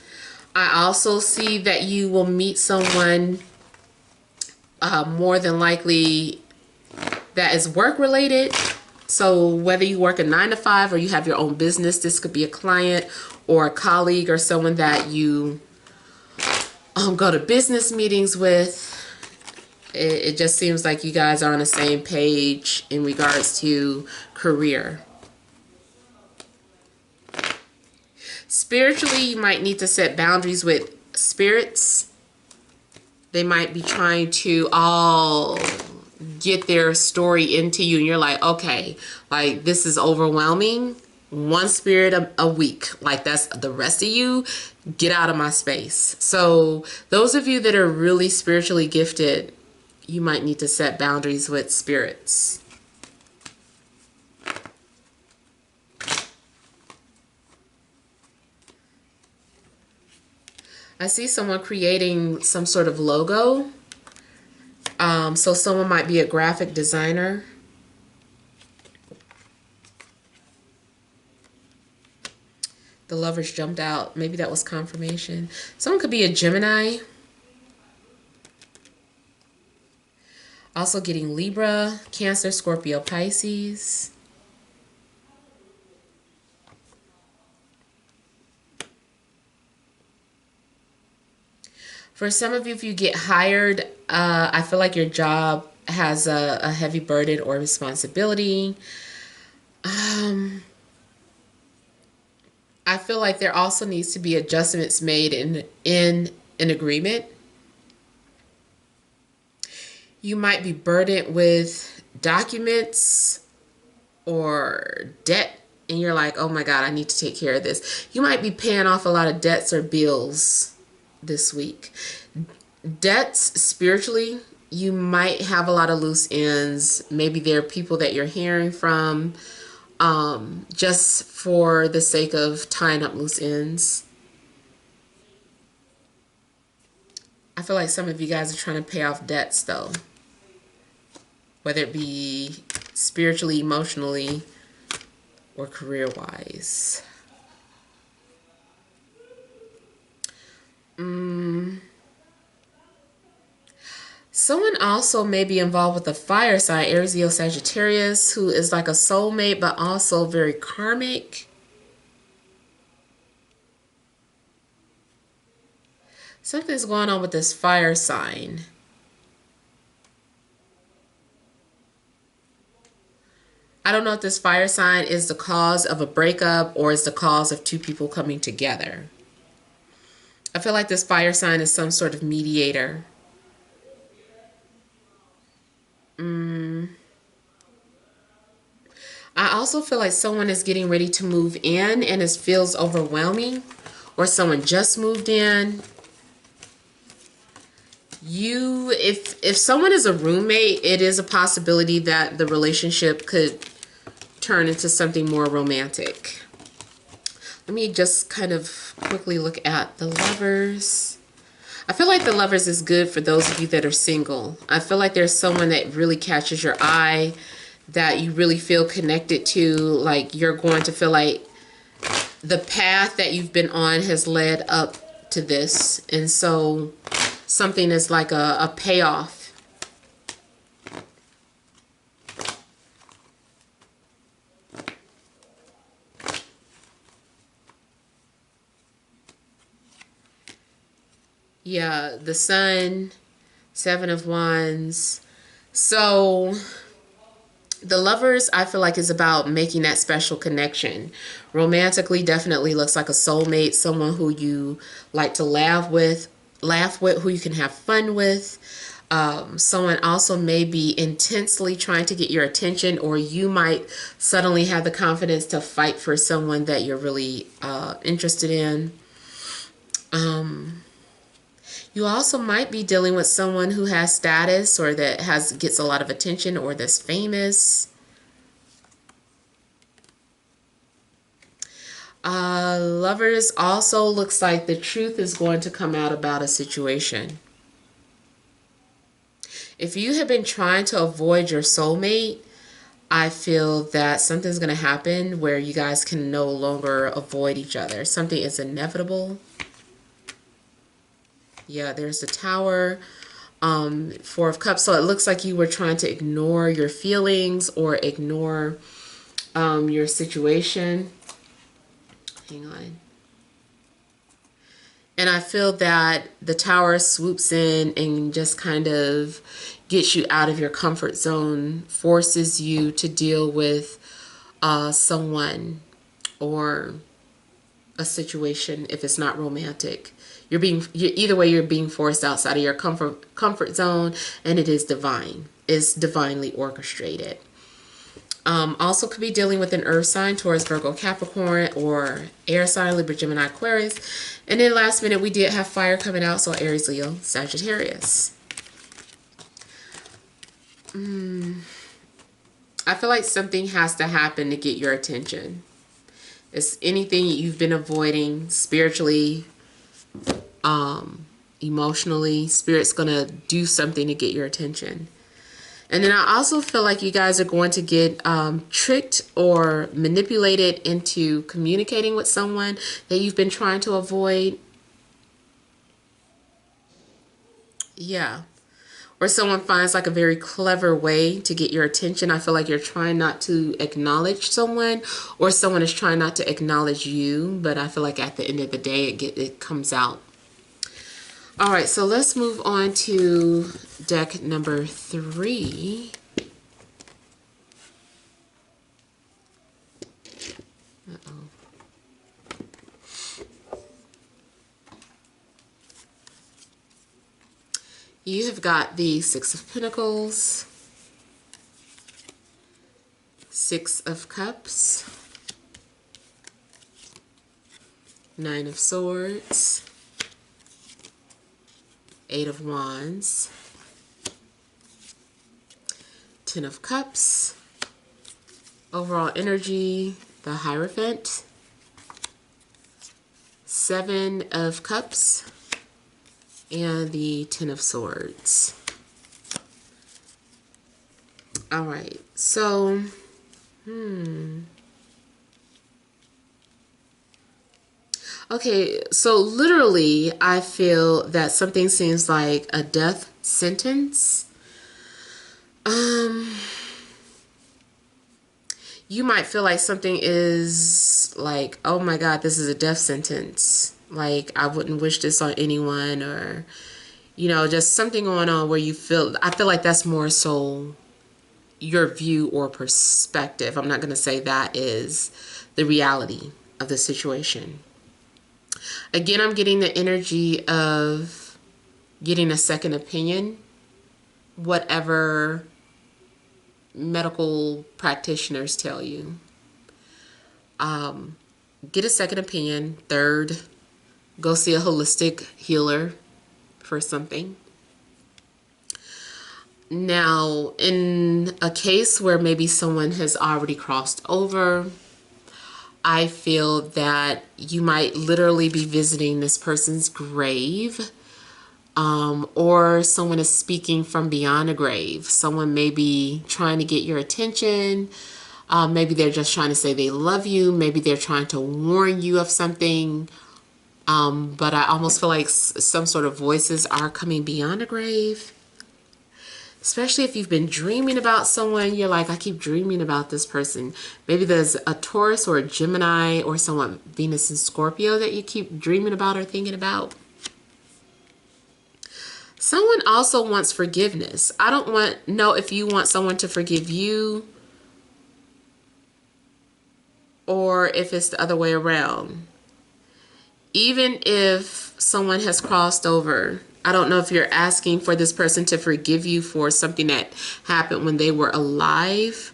I also see that you will meet someone more than likely that is work related. So whether you work a 9 to 5 or you have your own business, this could be a client or a colleague or someone that you go to business meetings with. It just seems like you guys are on the same page in regards to career. Spiritually, you might need to set boundaries with spirits. They might be trying to all get their story into you, and you're like, okay, like this is overwhelming. One spirit a week, like that's the rest of you, get out of my space. So those of you that are really spiritually gifted, you might need to set boundaries with spirits. I see someone creating some sort of logo. So someone might be a graphic designer. The Lovers jumped out. Maybe that was confirmation. Someone could be a Gemini. Also getting Libra, Cancer, Scorpio, Pisces. For some of you, if you get hired, I feel like your job has a heavy burden or responsibility. I feel like there also needs to be adjustments made in an agreement. You might be burdened with documents or debt, and you're like, oh my God, I need to take care of this. You might be paying off a lot of debts or bills this week. Debts spiritually, you might have a lot of loose ends. Maybe there are people that you're hearing from just for the sake of tying up loose ends. I feel like some of you guys are trying to pay off debts though, whether it be spiritually, emotionally, or career-wise. Someone also may be involved with a fire sign, Aries, Leo, Sagittarius, who is like a soulmate, but also very karmic. Something's going on with this fire sign. I don't know if this fire sign is the cause of a breakup or is the cause of two people coming together. I feel like this fire sign is some sort of mediator. I also feel like someone is getting ready to move in and it feels overwhelming, or someone just moved in. If someone is a roommate, it is a possibility that the relationship could turn into something more romantic. Let me just kind of quickly look at the Lovers. I feel like the Lovers is good for those of you that are single. I feel like there's someone that really catches your eye, that you really feel connected to. Like you're going to feel like the path that you've been on has led up to this. And so something is like a payoff. Yeah, the Sun, Seven of Wands. So The Lovers, I feel like, is about making that special connection. Romantically, definitely looks like a soulmate, someone who you like to laugh with, who you can have fun with. Someone also may be intensely trying to get your attention, or you might suddenly have the confidence to fight for someone that you're really interested in. You also might be dealing with someone who has status, or that gets a lot of attention, or that's famous. Lovers also looks like the truth is going to come out about a situation. If you have been trying to avoid your soulmate, I feel that something's going to happen where you guys can no longer avoid each other. Something is inevitable. Yeah, there's the Tower, Four of Cups. So it looks like you were trying to ignore your feelings or ignore your situation. Hang on. And I feel that the Tower swoops in and just kind of gets you out of your comfort zone, forces you to deal with someone or a situation if it's not romantic. Either way, you're being forced outside of your comfort zone, and it is divine. It's divinely orchestrated. Also could be dealing with an earth sign, Taurus, Virgo, Capricorn, or air sign, Libra, Gemini, Aquarius. And then last minute, we did have fire coming out, so Aries, Leo, Sagittarius. I feel like something has to happen to get your attention. It's anything you've been avoiding spiritually, emotionally. Spirit's going to do something to get your attention. And then I also feel like you guys are going to get tricked or manipulated into communicating with someone that you've been trying to avoid. Yeah. Or someone finds like a very clever way to get your attention. I feel like you're trying not to acknowledge someone, or someone is trying not to acknowledge you. But I feel like at the end of the day, it comes out. All right, so let's move on to deck number 3. You have got the Six of Pentacles, Six of Cups, Nine of Swords, Eight of Wands, Ten of Cups, overall energy, the Hierophant, Seven of Cups, and the Ten of Swords. All right, so, okay, so literally, I feel that something seems like a death sentence. You might feel like something is like, oh my God, this is a death sentence. Like, I wouldn't wish this on anyone, or, you know, just something going on where I feel like that's more so your view or perspective. I'm not going to say that is the reality of the situation. Again, I'm getting the energy of getting a second opinion, whatever medical practitioners tell you. Get a second opinion. Third, go see a holistic healer for something. Now, in a case where maybe someone has already crossed over, I feel that you might literally be visiting this person's grave, or someone is speaking from beyond a grave. Someone may be trying to get your attention. Maybe they're just trying to say they love you. Maybe they're trying to warn you of something. But I almost feel like some sort of voices are coming beyond a grave. Especially if you've been dreaming about someone, you're like, I keep dreaming about this person. Maybe there's a Taurus or a Gemini or someone, Venus and Scorpio, that you keep dreaming about or thinking about. Someone also wants forgiveness. I don't know if you want someone to forgive you, or if it's the other way around. Even if someone has crossed over, I don't know if you're asking for this person to forgive you for something that happened when they were alive,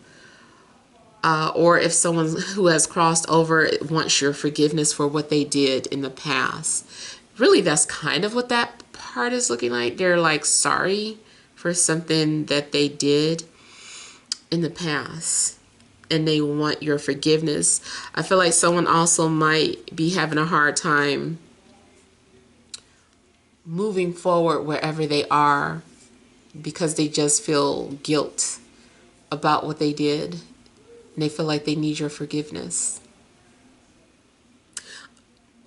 or if someone who has crossed over wants your forgiveness for what they did in the past. Really, that's kind of what that part is looking like. They're like sorry for something that they did in the past, and they want your forgiveness. I feel like someone also might be having a hard time moving forward wherever they are because they just feel guilt about what they did, and they feel like they need your forgiveness.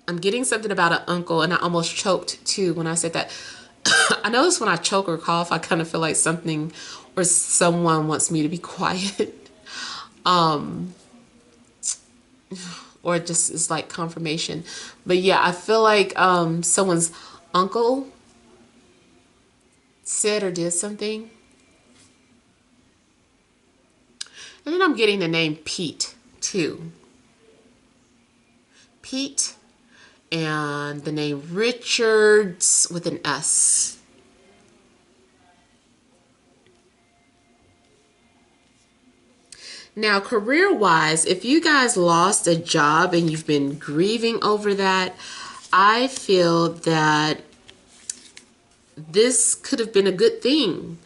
I'm getting something about an uncle, and I almost choked too when I said that. I notice when I choke or cough, I kind of feel like something or someone wants me to be quiet. Or just it's like confirmation. But yeah, I feel like someone's uncle said or did something. And then I'm getting the name Pete too. Pete, and the name Richards with an S. Now, career-wise, if you guys lost a job and you've been grieving over that, I feel that this could have been a good thing.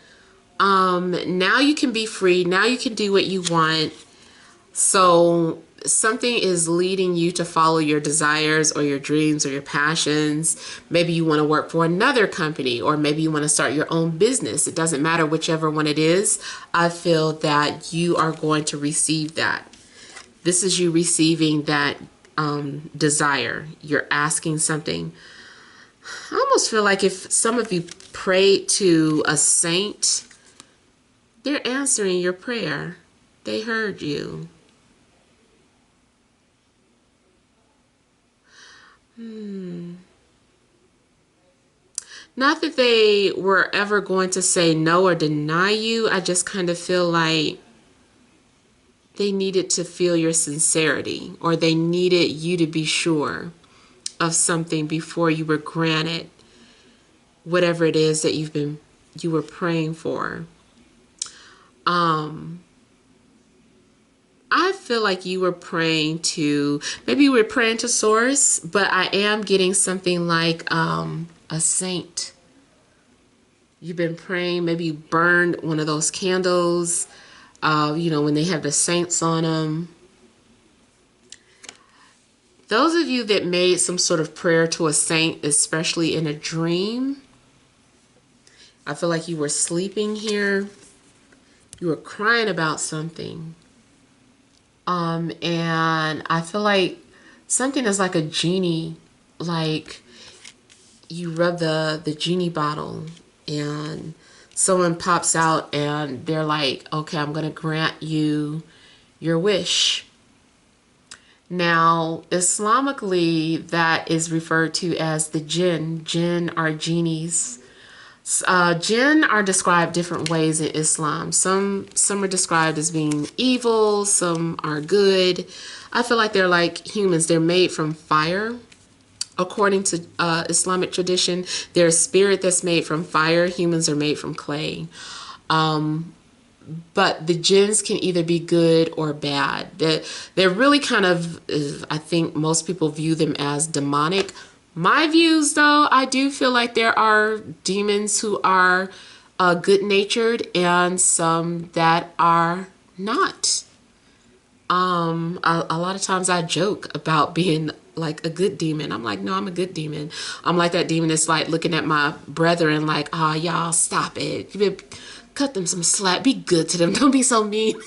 Now you can be free. Now you can do what you want. So something is leading you to follow your desires or your dreams or your passions. Maybe you want to work for another company, or maybe you want to start your own business. It doesn't matter whichever one it is. I feel that you are going to receive that. This is you receiving that desire. You're asking something. I almost feel like if some of you prayed to a saint, they're answering your prayer. They heard you. Not that they were ever going to say no or deny you. I just kind of feel like they needed to feel your sincerity, or they needed you to be sure of something before you were granted whatever it is that you were praying for. I feel like you were praying to, maybe you were praying to Source, but I am getting something like a saint. You've been praying, maybe you burned one of those candles, when they have the saints on them. Those of you that made some sort of prayer to a saint, especially in a dream, I feel like you were sleeping here. You were crying about something. And I feel like something is like a genie, like you rub the genie bottle and someone pops out and they're like, okay, I'm going to grant you your wish. Now, Islamically, that is referred to as the jinn. Jinn are genies. Jinn are described different ways in Islam. Some are described as being evil, some are good. I feel like they're like humans. They're made from fire. According to Islamic tradition, they're a spirit that's made from fire. Humans are made from clay. But the jinns can either be good or bad. They're really kind of, I think most people view them as demonic. My views, though, I do feel like there are demons who are good-natured and some that are not. A lot of times I joke about being like a good demon. I'm like, no, I'm a good demon. I'm like that demon that's like looking at my brethren like, oh, y'all, stop it. You better cut them some slack. Be good to them. Don't be so mean.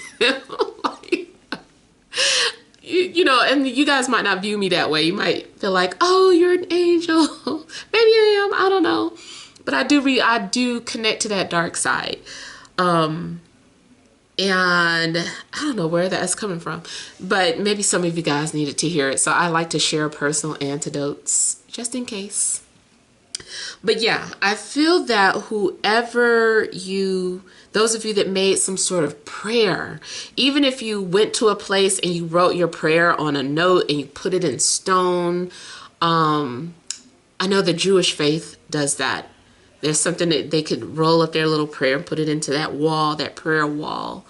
And you guys might not view me that way. You might feel like, oh, you're an angel. Maybe I am. I don't know. But I do connect to that dark side. And I don't know where that's coming from. But maybe some of you guys needed to hear it. So I like to share personal antidotes just in case. But yeah, I feel that those of you that made some sort of prayer, even if you went to a place and you wrote your prayer on a note and you put it in stone, I know the Jewish faith does that. There's something that they could roll up their little prayer and put it into that wall, that prayer wall.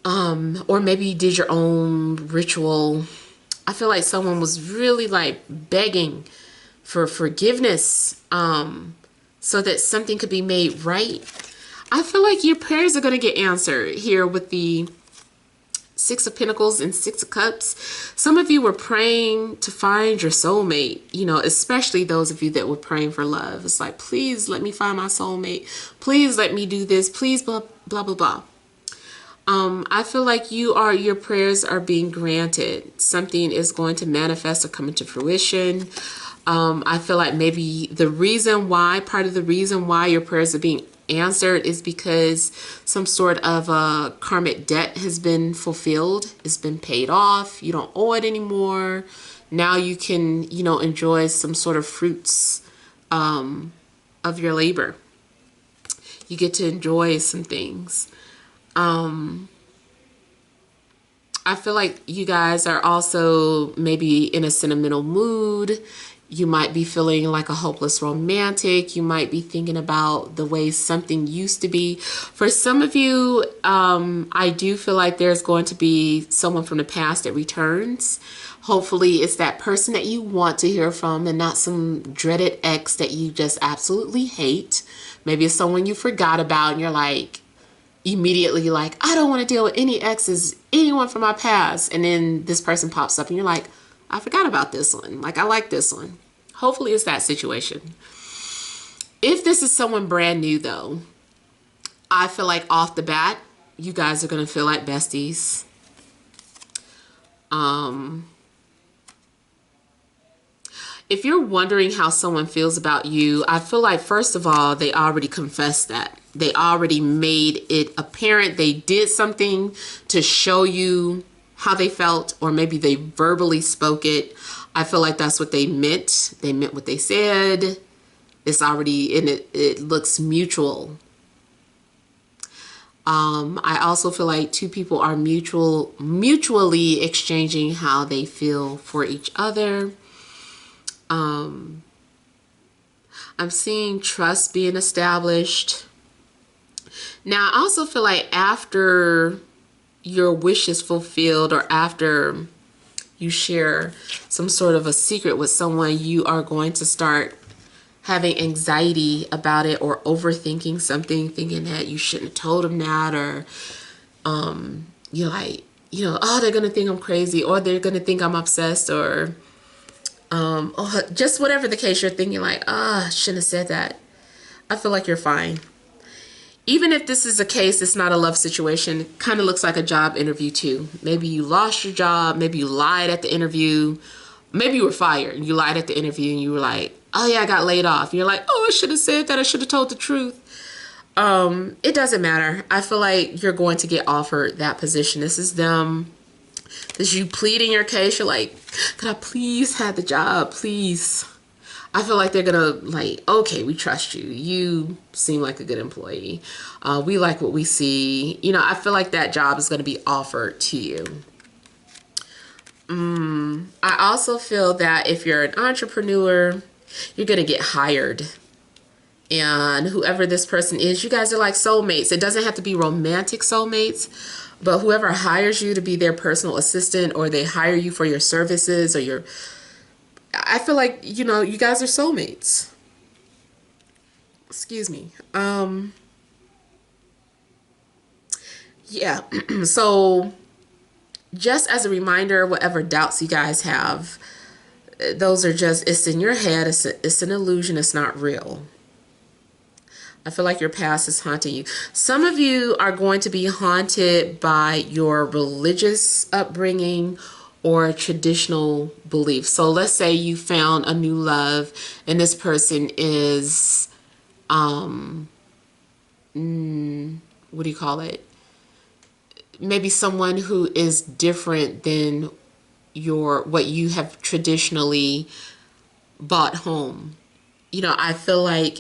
Or maybe you did your own ritual. I feel like someone was really like begging for forgiveness, so that something could be made right. I feel like your prayers are going to get answered here with the Six of Pentacles and Six of Cups. Some of you were praying to find your soulmate, you know, especially those of you that were praying for love. It's like, please let me find my soulmate. Please let me do this. Please, blah, blah, blah, blah. I feel like your prayers are being granted. Something is going to manifest or come into fruition. I feel like maybe part of the reason why your prayers are being answered is because some sort of a karmic debt has been fulfilled. It's been paid off. You don't owe it anymore. Now you can, enjoy some sort of fruits of your labor. You get to enjoy some things. I feel like you guys are also maybe in a sentimental mood. You might be feeling like a hopeless romantic. You might be thinking about the way something used to be. For some of you, I do feel like there's going to be someone from the past that returns. Hopefully it's that person that you want to hear from and not some dreaded ex that you just absolutely hate. Maybe it's someone you forgot about and you're like, immediately like, I don't want to deal with any exes, anyone from my past. And then this person pops up and you're like, I forgot about this one. Like, I like this one. Hopefully it's that situation. If this is someone brand new though, I feel like off the bat, you guys are going to feel like besties. If you're wondering how someone feels about you, I feel like, first of all, they already confessed that. They already made it apparent. They did something to show you how they felt, or maybe they verbally spoke it. I feel like that's what they meant. They meant what they said. It's already in it. It looks mutual. I also feel like two people are mutually exchanging how they feel for each other. I'm seeing trust being established. Now, I also feel like after your wish is fulfilled, or after you share some sort of a secret with someone, you are going to start having anxiety about it, or overthinking something, thinking that you shouldn't have told them that, or you're like, oh, they're gonna think I'm crazy, or they're gonna think I'm obsessed, or just whatever the case, you're thinking like, I shouldn't have said that. I feel like you're fine. Even if this is a case, it's not a love situation, it kind of looks like a job interview too. Maybe you lost your job. Maybe you lied at the interview. Maybe you were fired and you lied at the interview and you were like, oh yeah, I got laid off. And you're like, oh, I should have said that. I should have told the truth. It doesn't matter. I feel like you're going to get offered that position. This is them. This is you pleading your case. You're like, could I please have the job, please? I feel like they're gonna like, okay, we trust you. You seem like a good employee. We like what we see. I feel like that job is gonna be offered to you. I also feel that if you're an entrepreneur, you're gonna get hired. And whoever this person is, you guys are like soulmates. It doesn't have to be romantic soulmates, but whoever hires you to be their personal assistant, or they hire you for your services, or I feel like, you guys are soulmates. Excuse me. Yeah. So just as a reminder, whatever doubts you guys have, those are just, it's in your head. It's an illusion. It's not real. I feel like your past is haunting you. Some of you are going to be haunted by your religious upbringing or traditional beliefs. So let's say you found a new love and this person is, what do you call it? Maybe someone who is different than what you have traditionally brought home. you know, I feel like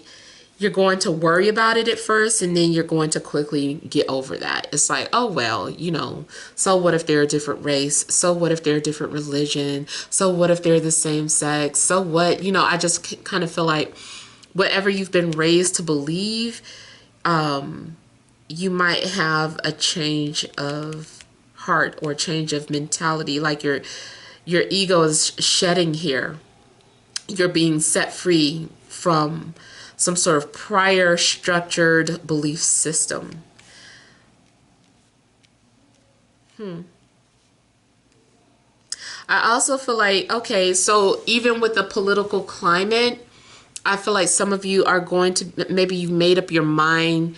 you're going to worry about it at first, and then you're going to quickly get over that. It's like, oh, well, you know, so what if they're a different race? So what if they're a different religion? So what if they're the same sex? So what? You know, I just kind of feel like whatever you've been raised to believe, you might have a change of heart or change of mentality. Like your ego is shedding here. You're being set free from some sort of prior structured belief system. I also feel like, okay, so even with the political climate, I feel like some of you are going to, maybe you've made up your mind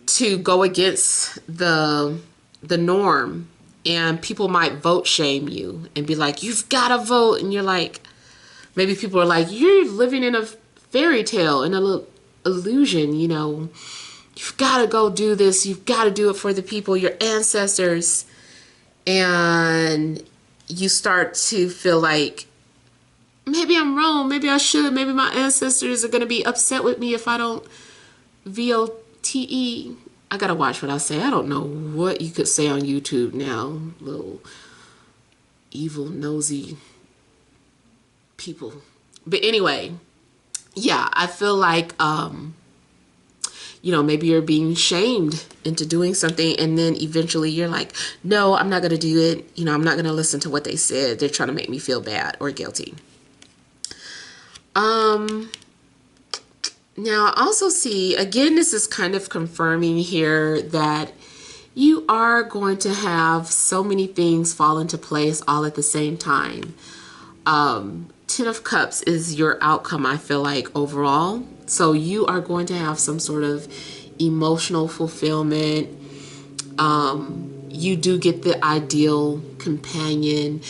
to go against the norm, and people might vote shame you and be like, you've got to vote. And you're like, maybe people are like, you're living in a fairy tale, in a little illusion, you know. You've got to go do this. You've got to do it for the people, your ancestors. And you start to feel like, maybe I'm wrong. Maybe I should. Maybe my ancestors are going to be upset with me if I don't VOTE. I got to watch what I say. I don't know what you could say on YouTube now. Little evil, nosy people. But anyway, yeah, I feel like, you know, maybe you're being shamed into doing something, and then eventually you're like, no, I'm not going to do it. You know, I'm not going to listen to what they said. They're trying to make me feel bad or guilty. Now, I also see, again, this is kind of confirming here that you are going to have so many things fall into place all at the same time. Ten of Cups is your outcome, I feel like, overall. So you are going to have some sort of emotional fulfillment. You do get the ideal companion.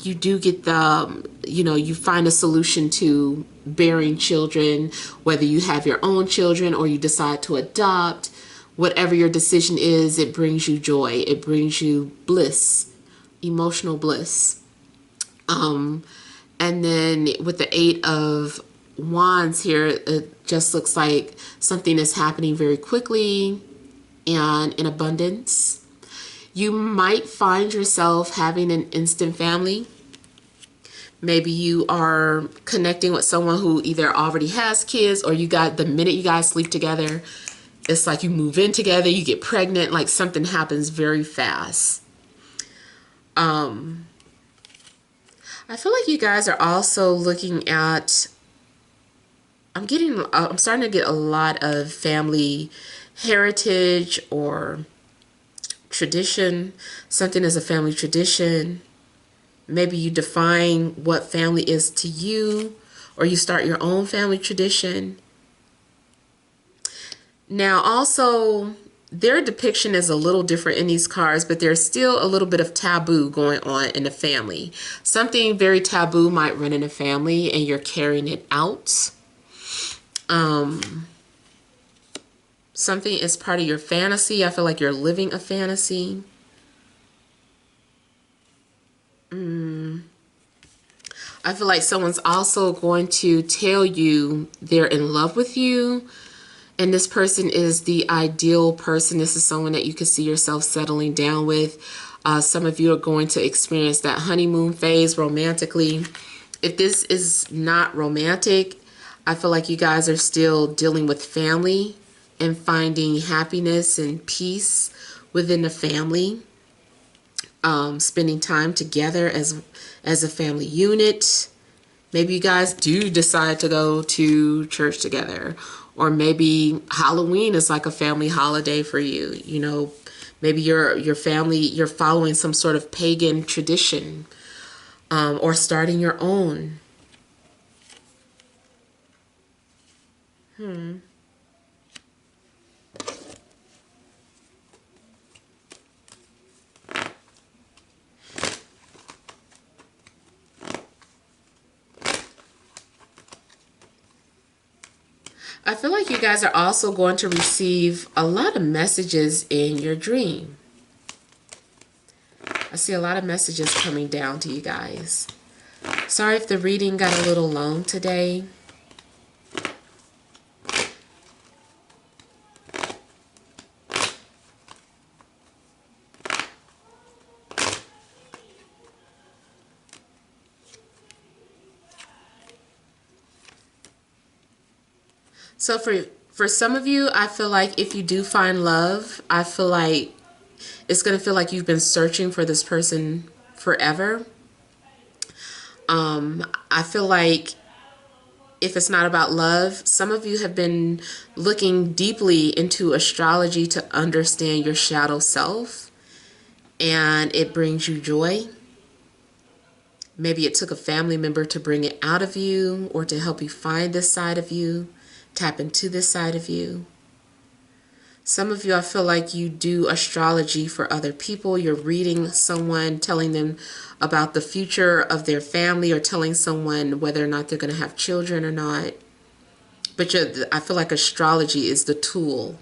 You do get the, you know, you find a solution to bearing children, whether you have your own children or you decide to adopt. Whatever your decision is, it brings you joy. It brings you bliss, emotional bliss. And then with the 8 of Wands here, it just looks like something is happening very quickly and in abundance. You might find yourself having an instant family. Maybe you are connecting with someone who either already has kids, or you got, the minute you guys sleep together, it's like you move in together, you get pregnant, like something happens very fast. I feel like you guys are also looking at, I'm starting to get a lot of family heritage or tradition. Something is a family tradition. Maybe you define what family is to you, or you start your own family tradition. Now, also, their depiction is a little different in these cards, but there's still a little bit of taboo going on in the family. Something very taboo might run in a family, and you're carrying it out. Something is part of your fantasy. I feel like you're living a fantasy. I feel like someone's also going to tell you they're in love with you, and this person is the ideal person. This is someone that you can see yourself settling down with. Some of you are going to experience that honeymoon phase romantically. If this is not romantic, I feel like you guys are still dealing with family and finding happiness and peace within the family. Spending time together as a family unit. Maybe you guys do decide to go to church together, or maybe Halloween is like a family holiday for you. You know, maybe your family, you're following some sort of pagan tradition, or starting your own. I feel like you guys are also going to receive a lot of messages in your dream. I see a lot of messages coming down to you guys. Sorry if the reading got a little long today. So for some of you, I feel like if you do find love, I feel like it's going to feel like you've been searching for this person forever. I feel like if it's not about love, some of you have been looking deeply into astrology to understand your shadow self, and it brings you joy. Maybe it took a family member to bring it out of you or to help you find this side of you, tap into this side of you. Some of you, I feel like you do astrology for other people. You're reading someone, telling them about the future of their family, or telling someone whether or not they're going to have children or not. But I feel like astrology is the tool,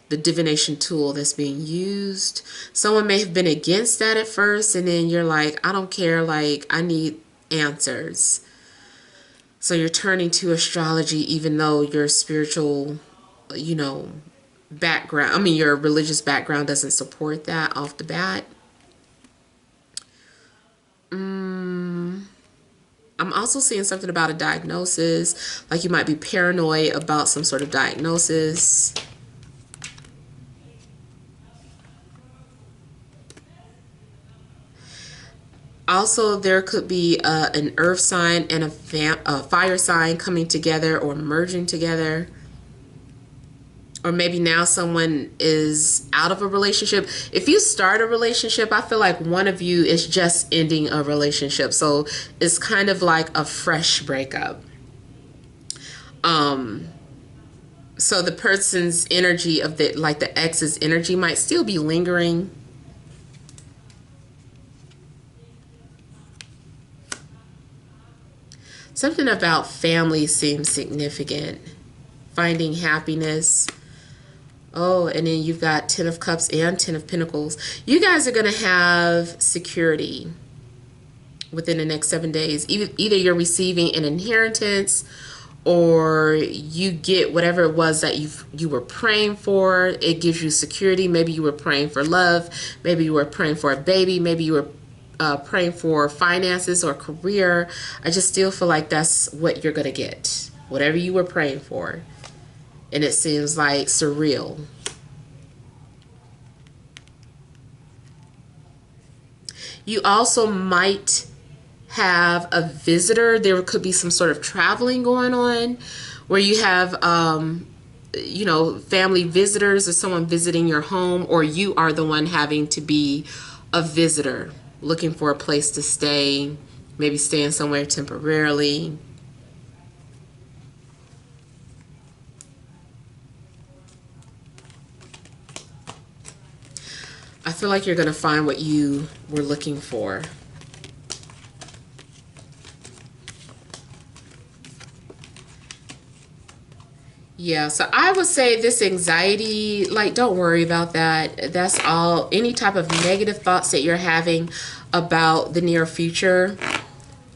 the divination tool that's being used. Someone may have been against that at first, and then you're like, I don't care, like, I need answers. So you're turning to astrology even though your spiritual, background, your religious background doesn't support that off the bat. I'm also seeing something about a diagnosis, like you might be paranoid about some sort of diagnosis. Also, there could be an earth sign and a fire sign coming together or merging together. Or maybe now someone is out of a relationship. If you start a relationship, I feel like one of you is just ending a relationship. So it's kind of like a fresh breakup. So the person's energy of the ex's energy might still be lingering. Something about family seems significant. Finding happiness. Oh, and then you've got 10 of Cups and 10 of Pentacles. You guys are going to have security within the next 7 days. Either you're receiving an inheritance, or you get whatever it was that you were praying for. It gives you security. Maybe you were praying for love. Maybe you were praying for a baby. Maybe you were praying for finances or career. I just still feel like that's what you're going to get. Whatever you were praying for. And it seems like surreal. You also might have a visitor. There could be some sort of traveling going on where you have, family visitors or someone visiting your home, or you are the one having to be a visitor, looking for a place to stay, maybe staying somewhere temporarily. I feel like you're going to find what you were looking for. Yeah, so I would say this anxiety, like, don't worry about that. That's all. Any type of negative thoughts that you're having about the near future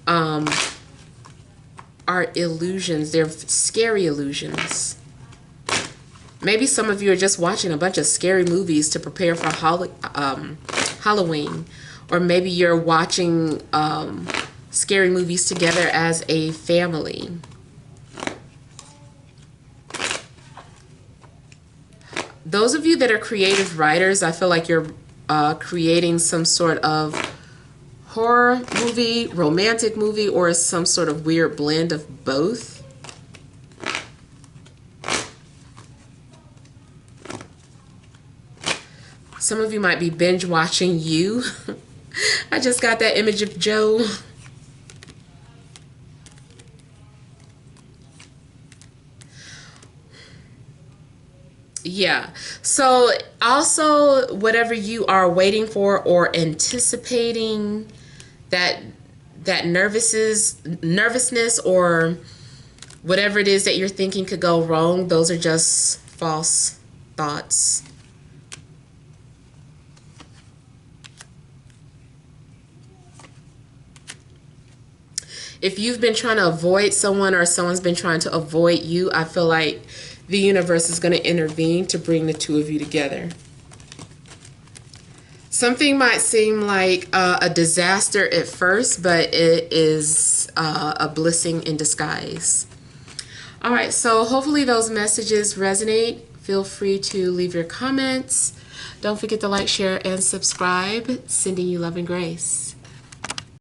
are illusions. They're scary illusions. Maybe some of you are just watching a bunch of scary movies to prepare for Halloween. Or maybe you're watching scary movies together as a family. Those of you that are creative writers, I feel like you're creating some sort of horror movie, romantic movie, or some sort of weird blend of both. Some of you might be binge watching You. I just got that image of Joe. Yeah. So also, whatever you are waiting for or anticipating, that nervousness or whatever it is that you're thinking could go wrong, those are just false thoughts. If you've been trying to avoid someone or someone's been trying to avoid you, I feel like the universe is going to intervene to bring the two of you together. Something might seem like a disaster at first, but it is a blessing in disguise. All right, so hopefully those messages resonate. Feel free to leave your comments. Don't forget to like, share, and subscribe. Sending you love and grace.